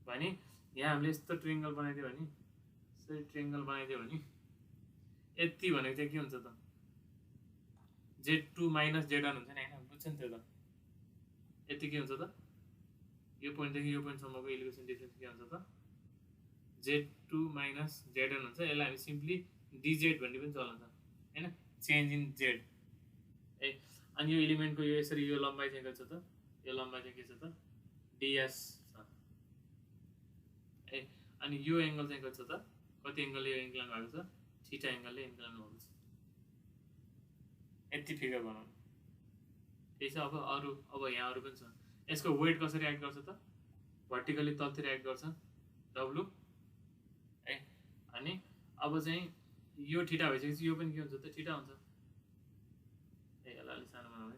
भने यहाँ हामीले यस्तो ट्रिङ्गल बनाइदियो भने यसरी ट्रिङ्गल बनाइदियो भने यति भनेको चाहिँ के हुन्छ त Z2 माइनस Z1 हुन्छ नि होइन बुझ्छ नि त्यो त यति के हुन्छ त यो पोइन्टदेखि यो पोइन्टसम्मको इलिभेसन डिफ्रेन्स के हुन्छ त Z2 माइनस Z1 हुन्छ यसलाई हामी सिम्पली DZ भन्ने पनि चलाउँछ होइन चेन्ज इन Z है अनि यो एलिमेन्टको यो यसरी यो लम्बाइ चाहिँ के छ त यो लम्बाइ चाहिँ के छ त DS छ है अनि यो एङ्गल चाहिँ कति छ त कति एङ्गलले यो इन्क्लाइन भएको छ थीटा एङ्गलले इन्क्लाइन भएको छ यति फिगर बनाउनु त्यही छ अब यहाँ अरू पनि छ यसको वेट कसरी एक्ट गर्छ त भर्टिकली तलतिर एक्ट गर्छ W है अनि अब चाहिँ यो थीटा भइसकेपछि यो पनि के हुन्छ त थीटा हुन्छ ए यसलाई अलिक सानो बनाऊ है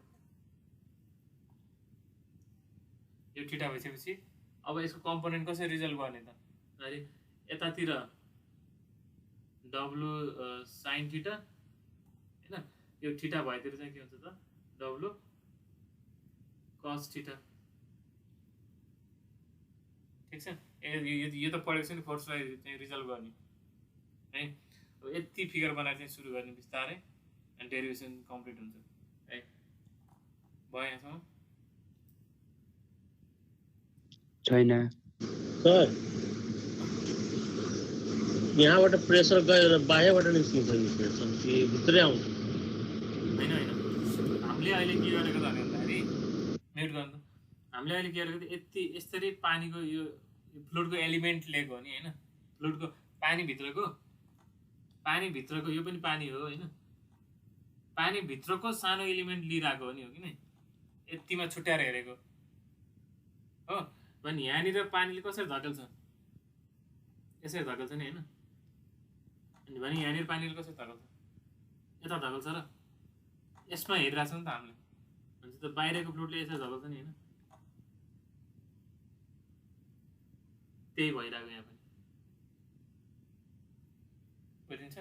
यो थीटा भइसकेपछि अब यसको कम्पोनेन्ट कसरी रिजल्भ गर्ने त अरे यतातिर W sin थीटा हैन यो थीटा भएतिर चाहिँ के हुन्छ त W cos थीटा ठीक छ यो त पढेको छ नि फोर्सलाई चाहिँ रिजल्भ गर्ने है अब यति फिगर बनाएर चाहिँ सुरु गर्ने बिस्तारै अनि डेरिभेसन कम्प्लिट हुन्छ है भयो यहाँसम्म छैन सर यहाँबाट प्रेसर गएर बाहिरबाट निस्किन्छ नि प्रेसर कि भित्रै आउँछ होइन हामीले अहिले के गरेको त भन्दाखेरि म्युट गर्नु हामीले अहिले के गरेको त यति यसरी पानीको यो फ्लुइडको एलिमेन्ट लिएको हो नि होइन फ्लुइडको पानीभित्रको यो पनि पानी हो होइन पानीभित्रको सानो एलिमेन्ट लिइरहेको हो नि हो कि नै यतिमा छुट्याएर हेरेको हो भने यहाँनिर पानीले कसरी धकेल्छ यसरी धकेल्छ नि होइन अनि भने यहाँनिर पानीले कसरी धकेल्छ यता धकेल्छ र यसमा हेरिरहेको छ नि त हामीले भने त बाहिरको फ्लुइडले यसरी धकेल्छ नि होइन त्यही भइरहेको यहाँ पनि बुझिन्छ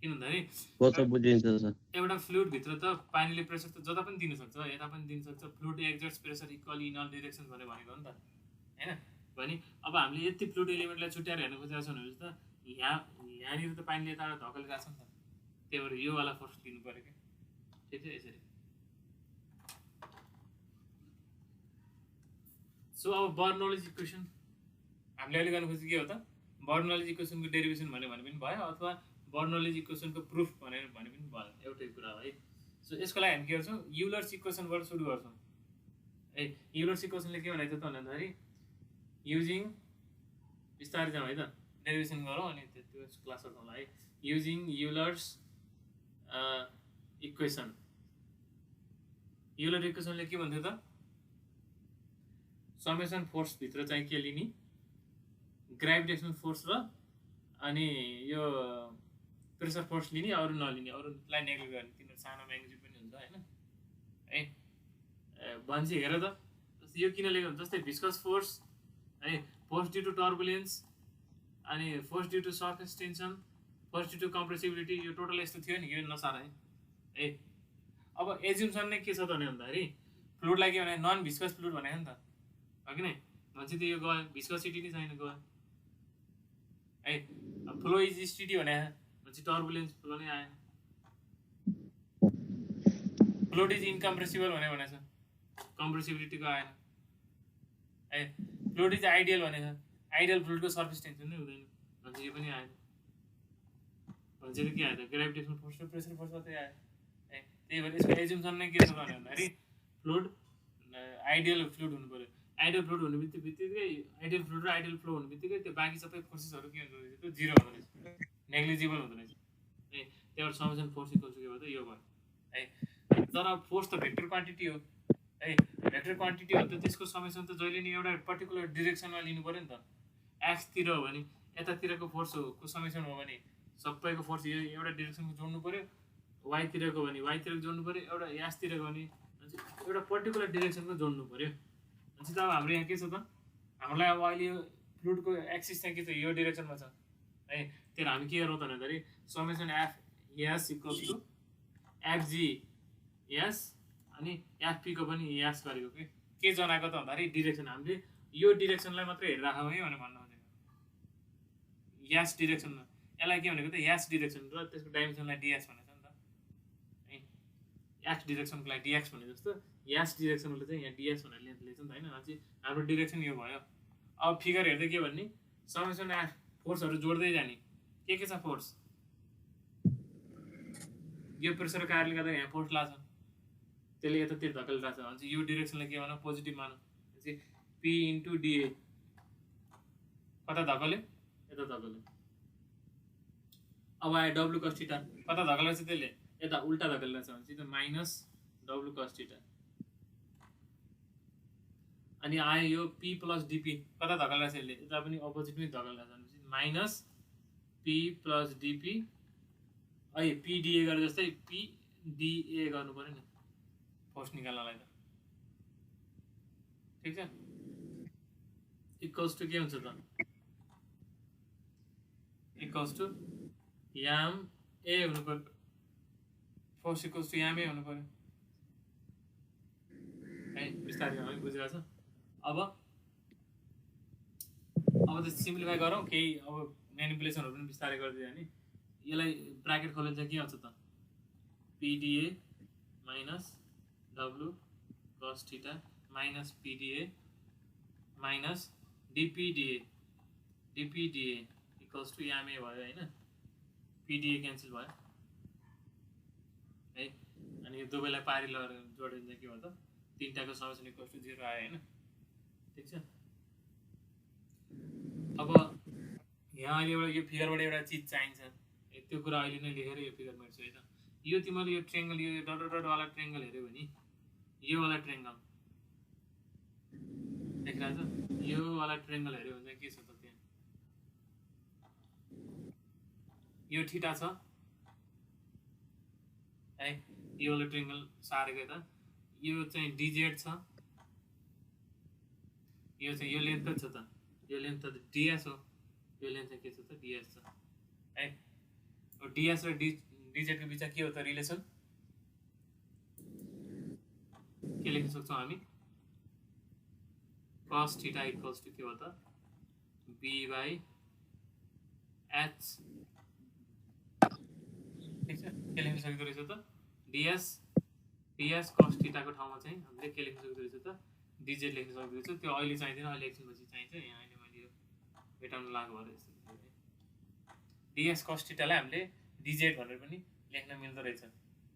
किन भन्दाखेरि बुझिन्छ सर एउटा फ्लुइडभित्र त पानीले प्रेसर त जता पनि दिन सक्छ यता पनि दिन सक्छ fluid exerts pressure equally in all direction भनेको हो नि त होइन भने अब हामीले यति फ्लुइड एलिमेन्टलाई छुट्याएर हेर्नु खोजेको छ भनेपछि त यहाँनिर त पानीले यताबाट धकेलिरहेको छ नि त त्यही भएर यो वाला फोर्स लिनु पऱ्यो क्या ठिक छ यसरी सो अब बर्नौलीज इक्वेसन हामीले अहिले गर्नु खोजेको के हो त बर्नौलीज इक्वेसनको डेरिभेसन भने पनि भयो अथवा बर्नौलीज इक्वेसनको प्रुफ भने पनि भयो एउटै कुरा हो है सो यसको लागि हामी के गर्छौँ युलर्स इक्वेसनबाट सुरु गर्छौँ है युलर्स इक्वेसनले के भनेको थियो त भन्दाखेरि युजिङ बिस्तारै जाउँ है त डेरिभेसन गरौँ अनि त्यो क्लास गर्छौँ है युजिङ युलर्स इक्वेसन युलर इक्वेसनले के भन्थ्यो त समेसन फोर्सभित्र चाहिँ के लिने ग्राभिटेसनल फोर्स र अनि यो प्रेसर फोर्स लिने अरू नलिने अरूलाई नेग्लेक्ट गर्ने तिनीहरू सानो म्याग्निट्युड पनि हुन्छ होइन है भनेपछि हेर त यो किन लेख्यो भने जस्तै भिस्कस फोर्स है, फोर्स ड्यू टु टर्बुलेन्स अनि force due to surface tension, force due to compressibility, यो टोटल यस्तो थियो नि, यो नसार है। अब एज्युम्सन नै के छ त भन्दाखेरि फ्लुइडलाई के भने नन भिस्कस फ्लुइड भनेको नि त, हो कि नै? भनेपछि त यो गयो, भिस्कोसिटी नै छैन गयो है। फ्लो इज स्टिडी भने भनेपछि टर्बुलेन्स फ्लो नै आएन। फ्लुइड इज इनकम्प्रेसिबल भनेको छ, कम्प्रेसिबिलिटीको आएन है। फ्लुइड इज आइडियल भनेको छ, आइडियल फ्लुइडको सर्फेस टेन्सन नै हुँदैन भनेपछि यो पनि आएन। भनेपछि त के आयो त, ग्राभिटेसनल फोर्स र प्रेसर फोर्स मात्रै आयो है। त्यही भएर यसको एज्युम्सन नै के छ भन्दाखेरि फ्लुइड आइडियल फ्लुइड हुनु पऱ्यो। आइडियल फ्लुइड हुने बित्तिकै आइडियल फ्लुइड र आइडियल फ्लो हुने बित्तिकै त्यो बाँकी सबै फोर्सेसहरू के हुँदो रहेछ, त्यो जिरो हुँदो रहेछ, नेग्लिजिबल हुँदो रहेछ है। त्यहाँबाट समेसन फोर्स इक्वल्स के भयो त, यो भयो है। तर फोर्स त भेक्टर क्वान्टिटी हो है, भेक्टर क्वान्टिटी हो त त्यसको समेसन त जहिले नि एउटा पर्टिकुलर डिरेक्सनमा लिनु पऱ्यो नि त। एक्सतिर हो भने यतातिरको फोर्सको समेसन हो भने सबैको फोर्स यो एउटा डिरेक्सनको जोड्नु पऱ्यो, वाइतिरको भने वाइतिरको जोड्नु पऱ्यो, एउटा यासतिरको भने एउटा पर्टिकुलर डिरेक्सनको जोड्नु पऱ्यो। भनेपछि त अब हाम्रो यहाँ के छ त, हामीलाई अब अहिले यो फ्लुइडको एक्सिस चाहिँ के छ, यो डिरेक्सनमा छ है। त्यही हामी के गरौँ त भन्दाखेरि summation F S equals to FG S अनि एफपीको पनि एस गरेको के जनाएको त भन्दाखेरि डिरेक्सन हामीले यो डिरेक्सनलाई मात्रै हेरेर राखौँ है भनेर भन्नु खोजेको। यास डिरेक्सनमा यसलाई के भनेको त, यास डिरेक्सन र त्यसको डाइमेन्सनलाई डिएस भनेको छ नि त है। एक्स डिरेक्सनको लागि डिएक्स भने जस्तो यास डिरेक्सनले चाहिँ यहाँ डिएस भनेर लेख्छ नि त होइन। भनेपछि हाम्रो डिरेक्सन यो भयो। अब फिगर हेर्दै के भन्ने, समेसन एफ फोर्सहरू जोड्दै जाने, के छ फोर्स, यो प्रेसरको कारणले गर्दा यहाँ फोर्स लाग्छ, त्यसले यतातिर धकेलिरहेको छ भने चाहिँ यो डिरेक्सनलाई के भनौँ, पोजिटिभ मानौँ। भनेपछि पी इन्टु डिए कता धकल्यो, यता धकल्यो। अब आयो डब्लु कस थीटा, कता धकलिरहेको छ त्यसले, यता उल्टा धकलिरहेको छ भनेपछि त माइनस डब्लु कस थीटा। अनि आयो यो पी प्लस डिपी, कता धकलिरहेको छ यसले, यता पनि अपोजिटमै धकलिरहेको छ भनेपछि माइनस पी प्लस डिपी है। पिडिए गरे जस्तै पिडिए गर्नु पऱ्यो नि फोर्स निकाल्नलाई त, ठिक छ। इक्वल्स टु के हुन्छ त, इक्वल्स टु याम ए हुनु पऱ्यो, फोर्स इक्वल्स टु याम ए हुनु पऱ्यो है। बिस्तारै हामी बुझिरहेको छ। अब त सिम्प्लिफाई गरौँ केही, अब म्यानिपुलेसनहरू पनि बिस्तारै गरिदियो भने यसलाई ब्राकेट खोलेर चाहिँ के आउँछ त, पिडिए माइनस डब्लु cos theta minus pdA minus dpdA, dpdA equals to m a भयो होइन। पिडिए क्यान्सल भयो है। अनि यो दुवैलाई पारी लगेर जोडिँदा के भयो त, तिनटाको समेसन इक्वल्स टु 0 आयो होइन, ठिक छ। अब यहाँ अहिले एउटा यो फिगरबाट एउटा चिज चाहिन्छ, त्यो कुरा अहिले नै लेखेर यो फिगर मेट्छु है त। यो तिमीले यो ट्रेङ्गल, यो डट डट वाला ट्रेङ्गल हेऱ्यो भने यो वाला ट्रेङ्गल देखिरहेको छ, यो वाला ट्रेङ्गल हेऱ्यो भने चाहिँ के छ त, त्यहाँ यो थीटा छ है, यो वाला ट्रेङ्गल सारेको त, यो चाहिँ डिजेड छ, यो चाहिँ यो लेन्थ छ त, यो लेन्थ त डिएस हो, यो लेन्थ चाहिँ के छ त, डिएस छ है। डिएस र डिजेडको बिचमा के हो त रिलेसन, के लेख्न सक्छौँ हामी, cos थीटा इक्वल्स टु के हो त, बी बाई एच, ठिक छ। के लेख्न सकिँदो रहेछ त, डिएस डिएस cos थीटाको ठाउँमा चाहिँ हामीले के लेख्न सक्दो रहेछ त, डिजेड लेख्न सक्दो रहेछ। त्यो अहिले चाहिँदैन, अहिले एकछिनपछि चाहिन्छ। यहाँ अहिले मैले यो भेटाउन लागु भएर यस्तो डिएस cos थीटालाई हामीले डिजेड भनेर पनि लेख्न मिल्दो रहेछ,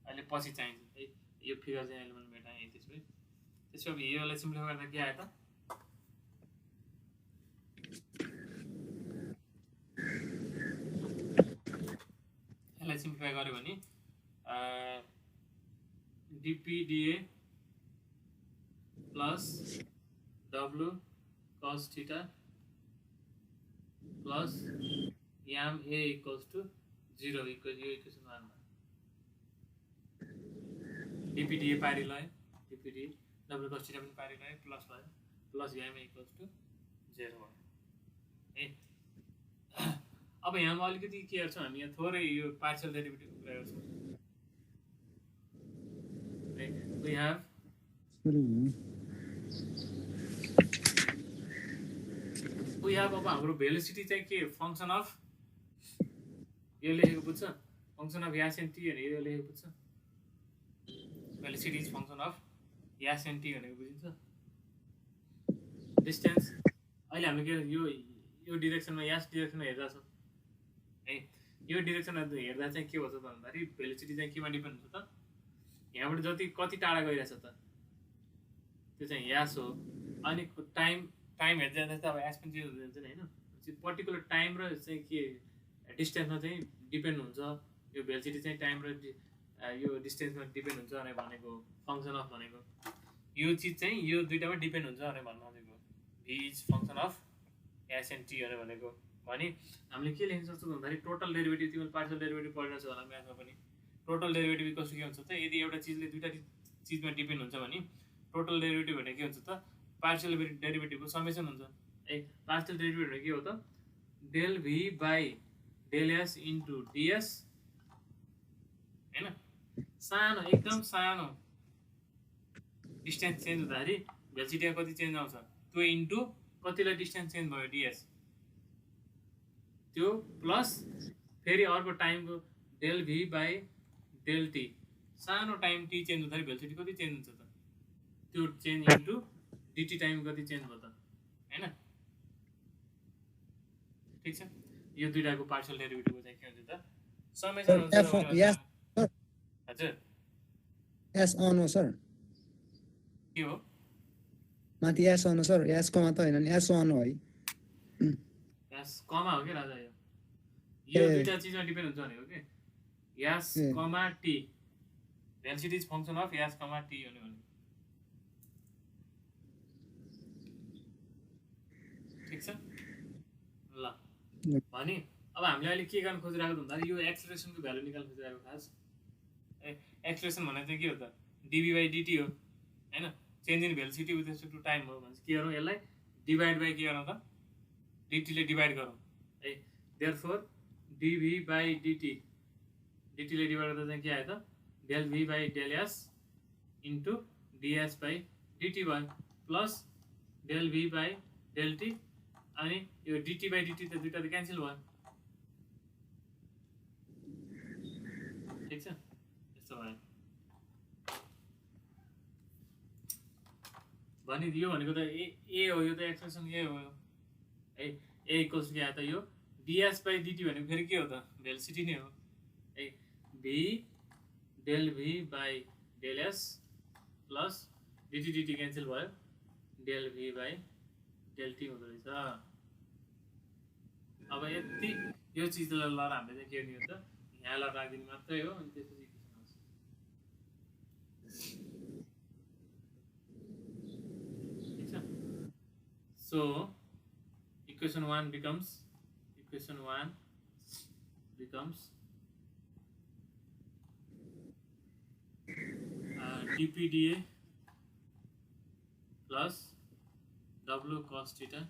अहिले पछि चाहिन्छ है। यो फिगर चाहिँ अहिले मैले भेटाएँ। त्यसो भए योलाई सिम्प्लिफाई गर्दा के आयो त, यसलाई सिम्प्लिफाई गर्यो भने डिपिडिए प्लस डब्लु cos theta plus m a equals to 0 equal यो इक्वेसन 1 मा डिपिडिए पारी लयो, डिपिडिए डब्लु cos थीटा पनि पारेको है प्लस भयो प्लस भ्याएमा इक्वल्स टु 0 भयो है। अब यहाँमा अलिकति के गर्छौँ हामी यहाँ थोरै यो पार्शियल डेरिभेटिभको कुरा गर्छौँ है। वी हेभ अब हाम्रो भेलोसिटी चाहिँ के फङ्सन अफ यो लेखेको बुझ्छ function of S and T भनेर यो लेखेको बुझ्छ velocity is function of S and T भनेको बुझिन्छ। डिस्टेन्स अहिले हामीले के यो डिरेक्सनमा यास डिरेक्सनमा हेर्दा छौँ है। यो डिरेक्सनमा हेर्दा चाहिँ के हुन्छ त भन्दाखेरि भेलोसिटी चाहिँ केमा डिपेन्ड हुन्छ त यहाँबाट जति कति टाढा गइरहेछ त त्यो चाहिँ यास हो। अनि टाइम हेर्दै जाँदा त अब यास पनि चेन्ज हुँदै जान्छ नि होइन। पर्टिकुलर टाइम र चाहिँ के डिस्टेन्समा चाहिँ डिपेन्ड हुन्छ यो भेलोसिटी चाहिँ टाइम र यो डिस्टेन्समा डिपेन्ड हुन्छ भनेर भनेको फङ्सन अफ भनेको यो चिज चाहिँ यो दुइटामा डिपेन्ड हुन्छ भनेर भन्नु खोजेको v is function of s and T भनेको भने हामीले के लेख्न सक्छौँ भन्दाखेरि टोटल डेरिभेटिभ तिमीले पार्शियल डेरिभेटिभ पढिरहेको छ होला म्याथमा पनि टोटल डेरिभेटिभ कस्तो के हुन्छ त यदि एउटा चिजले दुईवटा चिजमा डिपेन्ड हुन्छ भने टोटल डेरिभेटिभ भनेको के हुन्छ त पार्शियल डेरिभेटिभको समेसन हुन्छ है। पार्शियल डेरिभेटिभ भनेको के हो त del V by del S into DS होइन सानो एकदम सानो डिस्टेन्स चेन्ज हुँदाखेरि भेलोसिटीमा कति चेन्ज आउँछ त्यो इन्टु कतिलाई डिस्टेन्स चेन्ज भयो डिएस त्यो प्लस फेरि अर्को टाइमको del V by del T सानो टाइम टी चेन्ज हुँदाखेरि भेलोसिटी कति चेन्ज हुन्छ त त्यो चेन्ज इन्टु डिटी टाइम कति चेन्ज भयो त होइन। ठिक छ यो दुईटाको पार्शियल डेरिभेटिभको चाहिँ के हुन्छ त समेसन हुन्छ हजुर एस अन हो सर के हो माथि एस अन हो सर एस कमा त होइन नि एस अन हो है यास कमा हो के राजा यो दुईटा चिजमा डिपेन्ड हुन्छ भनेको के s comma t velocity is function of s comma t भन्यो भने ठिक छ ल भने अब हामीले अहिले के गर्न खोजिरहेको भन्दाखेरि यो एक्सलेरेसनको भ्यालु निकाल्न खोजिरहेको खास एक्सलेरेसन भनेको चाहिँ के हो त डिभी बाई डिटी हो होइन change in velocity with respect to time हो भने के गरौँ यसलाई डिभाइड बाई के गरौँ त डिटीले डिभाइड गरौँ है। देयरफोर डिभी बाई डिटी डिटीले डिभाइड गर्दा चाहिँ के आयो त del V by del S into ds by dt भयो plus del V by del t अनि यो डिटी बाई डिटी त दुईवटा त क्यान्सल भयो ठिक छ यस्तो भयो भने यो भनेको त ए हो यो त एक्सप्रेसन ए हो है। ए इक्वल्स के आयो त यो डिएस बाई डिटी भनेको फेरि के हो त भेलोसिटी नै हो है। V del V by del s plus dt dt cancel भयो del V by del t हुँदो रहेछ। अब यति यो चिजलाई ल हामीले चाहिँ के गर्ने हो त यहाँ ल राखिदिनु मात्रै हो अनि त्यसपछि ठिक छ। So equation 1 becomes dpdA plus w cos theta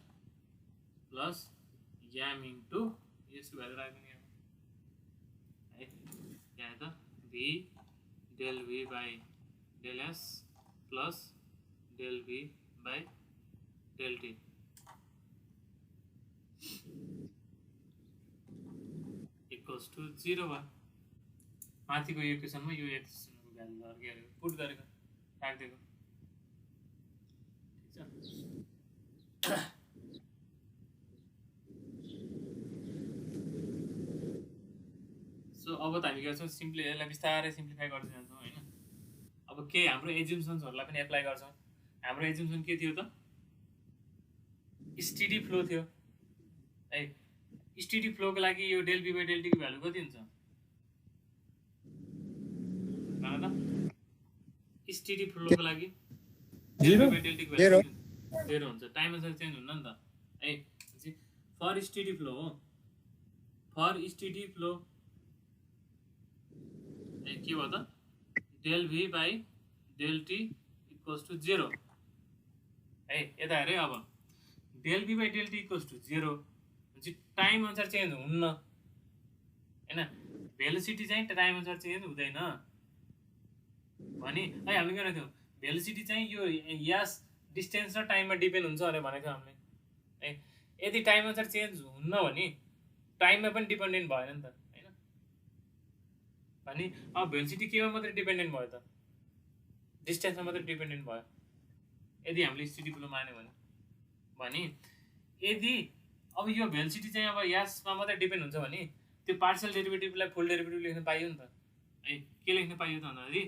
plus yam into यसको भ्यालु राख्ने है यहाँ त v del v by del s plus del v by del t equals to 0 भयो। माथिको इक्वेसनमा यो एक्सप्रेसनको भ्यालु अर्के पुट गरेको राखिदिएको ठिक छ। सो अब त हामी गर्छौँ सिम्पली यसलाई बिस्तारै सिम्प्लिफाई गर्दै जान्छौँ होइन। अब के हाम्रो एज्युम्सन्सहरूलाई पनि एप्लाई गर्छौँ। हाम्रो एज्युम्सन के थियो त स्टेडी फ्लो थियो है। स्टेडी फ्लोको लागि यो डेल बी बाई डेल टीको भ्यालु कति हुन्छ भन त स्टेडी फ्लोको लागि डेल बी बाई डेल टीको भ्यालु 0 हुन्छ टाइम अनुसार चेन्ज हुन्न नि त है। फर स्टेडी फ्लो हो फर स्टेडी फ्लो के भयो त del V by del T equals to 0 है। यता हेरे अब del be by del T equals to 0 भनेपछि टाइम अनुसार चेन्ज हुन्न हैन। भेलोसिटी चाहिँ टाइम अनुसार चेन्ज हुँदैन भने है हामीले के भनेको थियौँ भेलोसिटी चाहिँ यो यस डिस्टेन्स र टाइममा डिपेन्ड हुन्छ भनेर भनेको थियौँ हामीले है। यदि टाइम अनुसार चेन्ज हुन्न भने टाइममा पनि डिपेन्डेन्ट भएन नि त हैन। भने अब भेलोसिटी केमा मात्रै डिपेन्डेन्ट भयो त डिस्टेन्समा मात्रै डिपेन्डेन्ट भयो यदि हामीले स्थिति फ्लो मान्यो भने यदि अब यो भेलोसिटी चाहिँ अब यसमा मात्रै डिपेन्ड हुन्छ भने त्यो पार्शियल डेरिभेटिभलाई फुल डेरिभेटिभ लेख्न पाइयो नि त है। के लेख्न पाइयो त भन्दाखेरि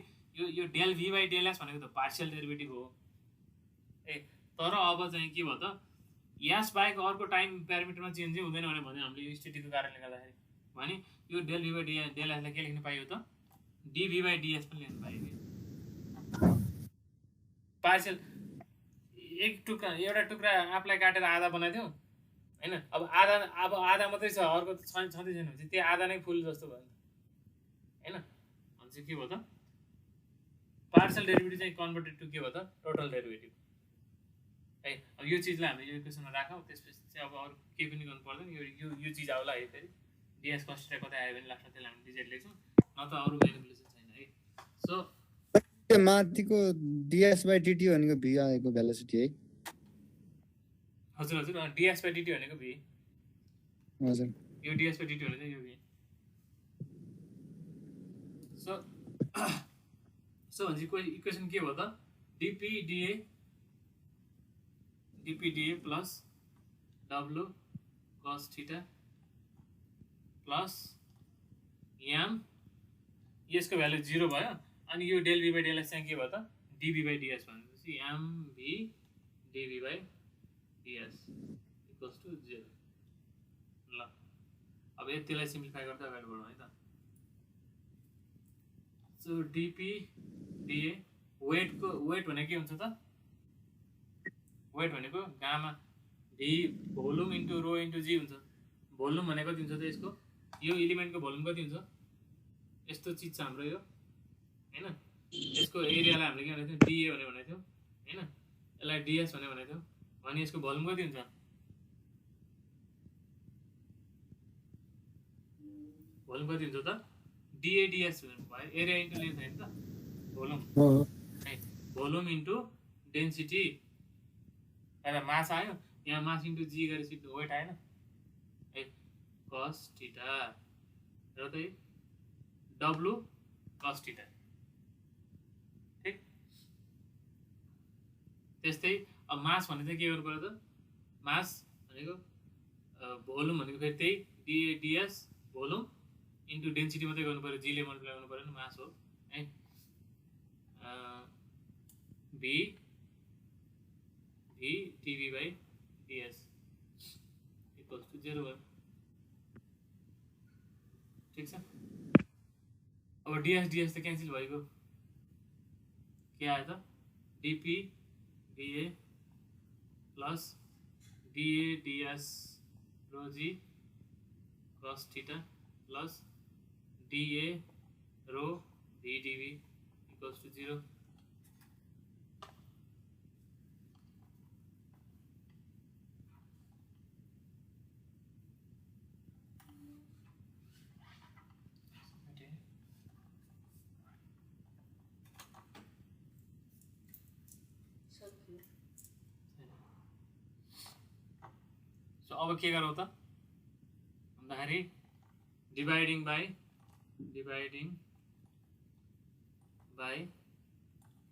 यो del V by del S भनेको त पार्शियल डेरिभेटिभ हो ए। तर अब चाहिँ के भयो त यस बाहेक अर्को टाइम प्यारामिटरमा चेन्ज चाहिँ हुँदैन भने हामीले यो स्थितिको कारणले गर्दाखेरि भने यो डेल भी बाई डेल एसलाई के लेख्न पाइयो त डिभी बाई डिएस पनि लेख्न पाइयो कि पार्शियल एक टुक्रा एउटा टुक्रा आफूलाई काटेर आधा बनाइदिउँ हैन। अब आधा मात्रै छ अर्को त छँदै छैन भने त्यो आधा नै फुल जस्तो भयो नि त हैन। भने चाहिँ के भयो त पार्शियल डेरिभेटिभ चाहिँ कन्भर्टेड टु के भयो त टोटल डेरिभेटिभ है। अब यो चिजलाई हामीले यो इक्वेसनमा राखौँ त्यसपछि चाहिँ अब अरू केही पनि गर्नु पर्दैन। यो चिज आउला है फेरि डिएस कस थीटा कतै आयो भने लास्टमा त्यसलाई हामी डिजेड लेख्छौँ न त अरू म्यानिपुलेसन छैन है। सो त्यो माथिको ds by dt भनेको v आएको भेलोसिटी है। हजुर हजुर डिएस बाई डिटी भनेको भी हजुर यो डिएस बाई डिटी भनेको यो भी। सो भनेपछि इक्वेसन के भयो त डिपिडिए प्लस डब्लु कस थीटा प्लस एम यसको भ्यालु 0 भयो अनि यो del be by del s चाहिँ के भयो त डिबी बाई डिएस भनेपछि mv db by ds equals to 0। ल अब यसलाई सिम्प्लिफाई गर्दा अगाडि बढौँ है त। सो डिपिडिए वेट भनेको के हुन्छ त वेट भनेको गामा भी भोल्युम इन्टु रो इन्टु जी हुन्छ। भोल्युम भनेको कति हुन्छ त यसको यो एलिमेन्टको भोल्युम कति हुन्छ यस्तो चिज छ हाम्रो यो हैन। यसको एरियालाई हामीले के भनेको थियौँ डिए भनेको थियौँ हैन। यसलाई डिएस भनेको थियौँ भने यसको भोल्युम कति हुन्छ भोल्युम कति हुन्छ त डिएडिएस भयो एरिया इन्टु लेन्थ हैन त भोल्युम है। भोल्युम इन्टु डेन्सिटी एउटा मास आयो यहाँ मास इन्टु जी गरेपछि वेट आएन है कस थीटा र त डब्लु कस थीटा ठीक। त्यस्तै अब मास भने चाहिँ के गर्नु पर्यो त मास भनेको भोल्युम भनेको फेरि त्यही डिएडिएस भोल्युम इन्टु डेन्सिटी मात्रै गर्नु पर्यो जीले मल्टिप्लाई गर्नु पर्यो नि मास हो है। भी dv by ds equals to 0 भयो ठिक छ। अब डिएस त क्यान्सल भएको के आयो त DP डिए plus dA ds rho g cos theta plus डिए rho v डिभी इक्वल्स टु 0। अब के गरौँ त भन्दाखेरि डिभाइडिङ बाई के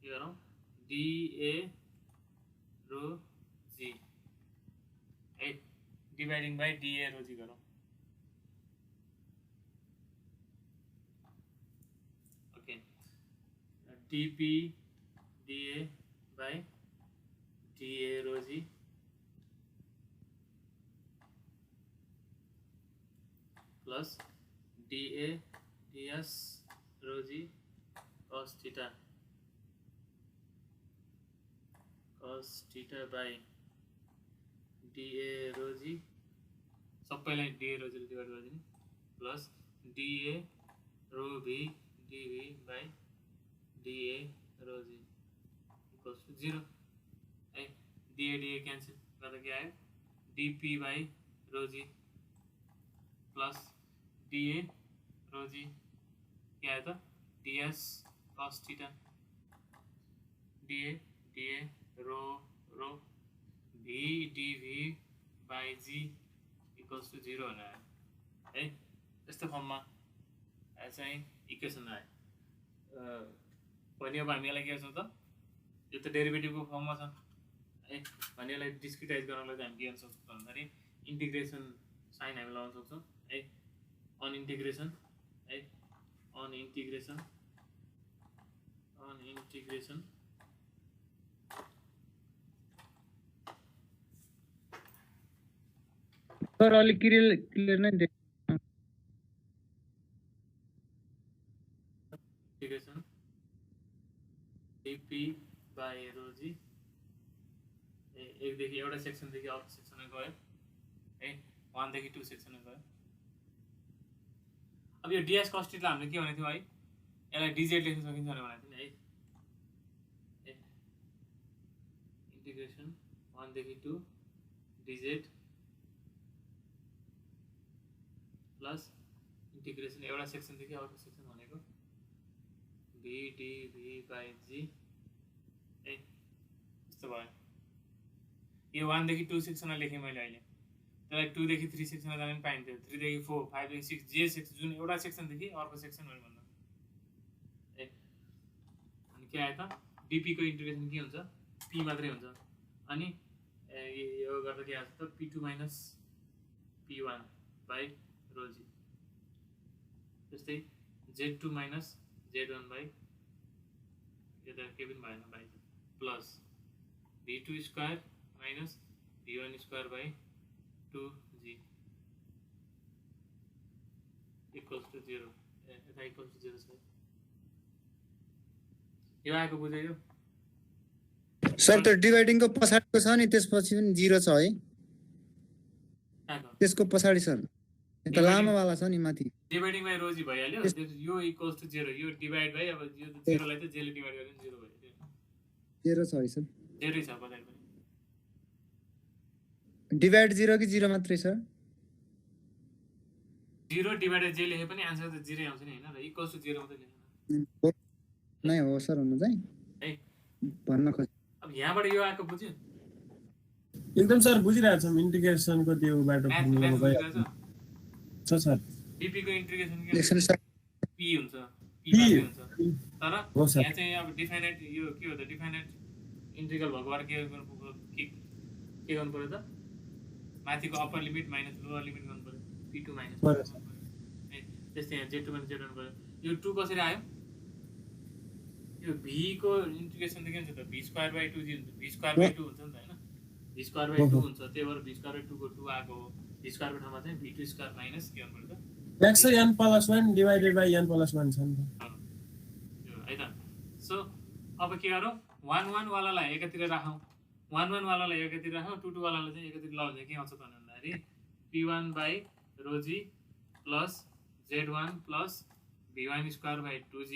गरौँ डिए रो जी है। Dividing by dA rho g गरौँ okay. Dp dA by dA rho g plus dA ds rho g cos theta by dA rho जी सबैलाई डिए रो जीले डिभाइड गरिदिने plus डिए rho v dv by dA rho g equals to 0 है dA cancel गर्दा के आयो dp by rho g plus dA rho g के आयो त ds cos थीटा dA rho v dv by g equals to 0 भनेर आयो है यस्तो फर्ममा चाहिँ इक्वेसन आयो भने अब हामी यसलाई के गर्छौँ त यो त डेरिभेटिभको फर्ममा छ है भने यसलाई डिस्क्रिटाइज गर्नलाई चाहिँ हामी के गर्न सक्छौँ भन्दाखेरि इन्टिग्रेसन साइन हामी लगाउन सक्छौँ है अन इन्टिग्रेसन सर अलिक क्लियर नै देख integration dp by rho g एकदेखि एउटा सेक्सनदेखि अर्को सेक्सनमा गयो है 1 देखि 2 सेक्सनमा गयो अब यो ds cos थीटा हामीले के भनेको थियो है यसलाई dz लेख्न सकिन्छ भनेर भनेको थियो है इन्टिग्रेसन 1 देखि 2 dz प्लस इन्टिग्रेसन एउटा सेक्सनदेखि अर्को सेक्सन भनेको v dv by g है यस्तो भयो यो 1 देखि 2 सेक्सनमा लेखेँ मैले अहिले त्यसलाई 2 देखि 3 सेक्सनमा जान पनि पाइन्थ्यो 3 देखि 4 5 देखि 6 जे सेक्सन जुन एउटा सेक्सनदेखि अर्को सेक्सन भनेर भन्नु है अनि के आयो त dp को इन्टिग्रेसन के हुन्छ p मात्रै हुन्छ अनि यो गर्दा के आउँछ त p2 minus p1 by rho g जस्तै z2 minus z1 by यो त के पनि भएन by plus v2 square minus v1 square by 2g equals to 0 यता equals to 0 छ यो आएको बुझ्यो सर त्यो डिभाइडिङको पछाडिको छ नि त्यसपछि पनि 0 छ है त्यसको पछाडी सर त्यो लामो वाला छ नि माथि डिभाइडिङ बाइ रोजी भइहाल्यो यो इक्वल्स टु 0 यो डिभाइड बाइ अब यो 0 लाई त j ले डिभाइड गर्दा 0 भयो 0 छ है सर 0 छ पछाडी पनि डिभाइड 0 कि 0 मात्रै सर 0 डिभाइडेड j लेखे पनि आन्सर त 0 आउँछ नि हैन र इक्वल्स टु 0 मात्रै लेख्नु नै हो सर हुनु चाहिँ है भन्न खोज अब यहाँबाट यो आएको बुझ्यो एकदम सर बुझिरहेको छौँ इन्टिग्रेसनको त्यो बाटो फर्मुला भयो छ सर dp को इन्टिग्रेसन के एक्सन सर p हुन्छ p मात्रै हुन्छ तर हो सर यहाँ चाहिँ अब डिफाइनाइट यो के हो त डिफाइनाइट इन्टिग्रल भएको भएर के गर्नु पर्यो त माथिको upper limit minus lower limit गर्नु पर्यो p2 माइनस है त्यस्तै यहाँ z2 माइनस z1 पर्यो यो 2 कसरी आयो यो v को इन्टिग्रेसन त के हुन्छ त v स्क्वायर बाइ 2g हुन्छ v स्क्वायर बाइ 2 हुन्छ नि त हैन v स्क्वायर बाइ 2 हुन्छ त्यही भएर v स्क्वायर बाइ 2 को 2 आएको हो v स्क्वायर को ठाउँमा चाहिँ v2 स्क्वायर माइनस के गर्नु पर्यो त x n + 1 divided by n + 1 छ नि त यो है त सो अब के गरौँ 1 1 वालालाई एकातिर राखौँ 1 1 वालालाई एकातिर राखौँ 2 2 वालालाई चाहिँ एकातिर लगाउँदा के आउँछ त भन्दाखेरि p1 by rho g plus z1 plus v1 square by 2g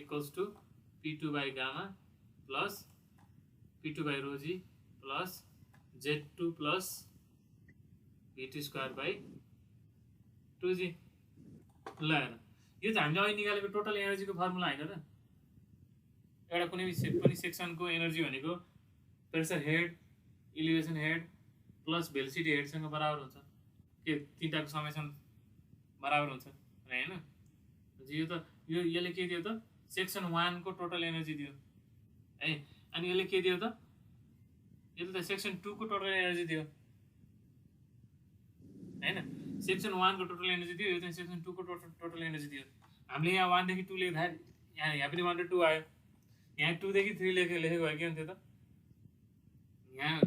equals to p2 by gamma plus p2 by rho g plus z2 plus v2 square by 2g ल हेर यो चाहिँ हामीले अहिले निकालेको टोटल एनर्जीको फर्मुला हैन त एउटा कुनै पनि सेक्सनको एनर्जी भनेको pressure head elevation head plus velocity हेडसँग बराबर हुन्छ के तीनटाको समेसन बराबर हुन्छ हैन यो त यसले के दियो त सेक्सन 1 को टोटल एनर्जी दियो है अनि यसले के दियो त यसले त सेक्सन 2 को टोटल एनर्जी दियो हैन सेक्सन 1 को टोटल एनर्जी दियो यो चाहिँ सेक्सन 2 को टोटल एनर्जी दियो हामीले यहाँ 1 देखि 2 लेख्दा यहाँ पनि 1 र 2 आयो यहाँ 2 देखि 3 लेखेको भए के हुन्थ्यो त यहाँ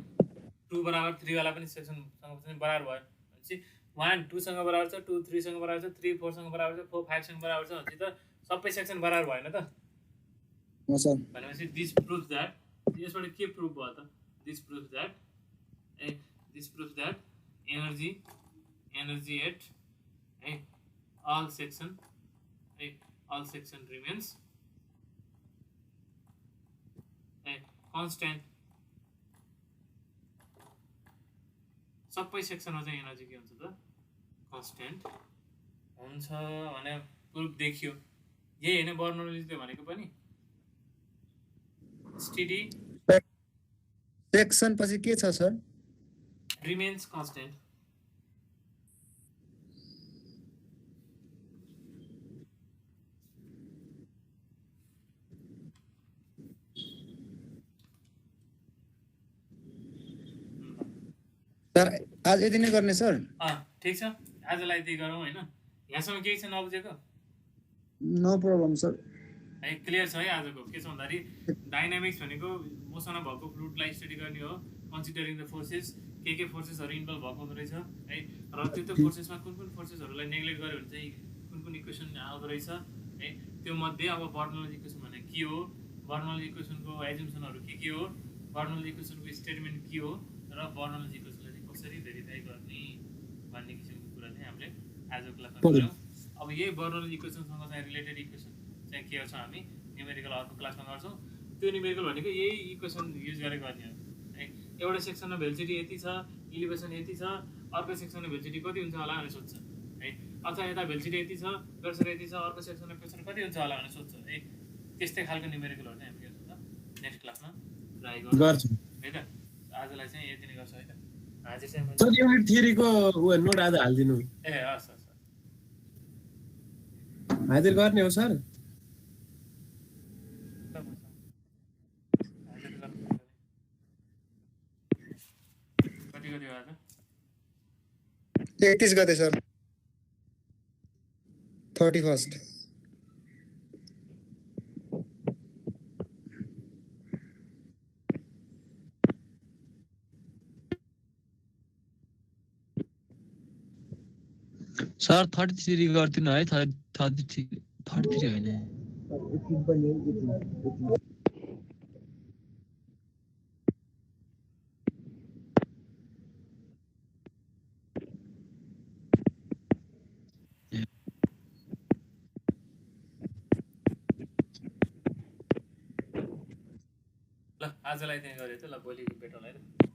2 बराबर 3 वाला पनि सेक्सन सँग चाहिँ बराबर भयो भनेपछि 1 2 सँग बराबर छ 2 3 सँग बराबर छ 3 4 सँग बराबर छ 4 5 सँग बराबर छ भनेपछि त सबै सेक्सन बराबर भएन त हो सर भनेपछि दिस प्रुव्स दैट यसबाट के प्रुभ भयो त this proves that energy at all section remains constant सबै सेक्सनमा चाहिँ एनर्जी के हुन्छ त कन्स्ट्यान्ट हुन्छ भने प्रुफ देखियो यही होइन बर्नौलीले भनेको पनि स्टेडी सेक्सन पछि के छ सर रिमेन्स कन्स्ट्यान्ट सर आज यति नै गर्ने सर ठिक छ आजलाई त्यही गरौँ होइन यहाँसम्म केही छ नबुझेको नो प्रब्लम सर है क्लियर छ है आजको के छ भन्दाखेरि डाइनामिक्स भनेको मोसनमा भएको फ्लुइडलाई स्टडी गर्ने हो कन्सिडरिङ द फोर्सेस के फोर्सेसहरू इन्भल्भ भएको हुँदो रहेछ है र त्यो फोर्सेसमा कुन फोर्सेसहरूलाई नेग्लेक्ट गर्यो भने चाहिँ कुन इक्वेसन आउँदो रहेछ है त्यो मध्ये अब बर्नौली इक्वेसन भने के हो बर्नौली इक्वेसनको एजुम्सनहरू के हो बर्नौली इक्वेसनको स्टेटमेन्ट के हो र बर्नौली इक्वेसनलाई चाहिँ कसरी भेरिफाई गर्ने भन्ने किसिमको कुरा चाहिँ हामीले आजको क्लासमा गऱ्यौँ अब यही बर्नौली इक्वेसनसँग चाहिँ रिलेटेड इक्वेसन चाहिँ के गर्छौँ हामी न्युमेरिकल अर्को क्लासमा गर्छौँ त्यो न्युमेरिकल भनेको यही इक्वेसन युज गरेर गर्ने हो है एउटा सेक्सनमा भेलोसिटी यति छ इलिभेसन यति छ अर्को सेक्सनमा भेलोसिटी कति हुन्छ होला भनेर सोध्छ है अथवा यता भेलोसिटी यति छ प्रेसर यति छ अर्को सेक्सनमा प्रेसर कति हुन्छ होला भनेर सोध्छ है त्यस्तै खालको न्युमेरिकलहरू चाहिँ हामी के गर्छौँ त नेक्स्ट क्लासमा ट्राई गर्छौँ है त आजलाई चाहिँ यति नै गर्छ है त आज चाहिँ सर युनिट थ्योरीको नोट आज हालिदिनु ए हस् हाजिर गर्ने हो सर कति हो आज 31 गते सर 31st सर 33 गर्दिनु है 33 होइन ल आजलाई त्यहाँ गऱ्यो त ल भोलि भेटौँला है त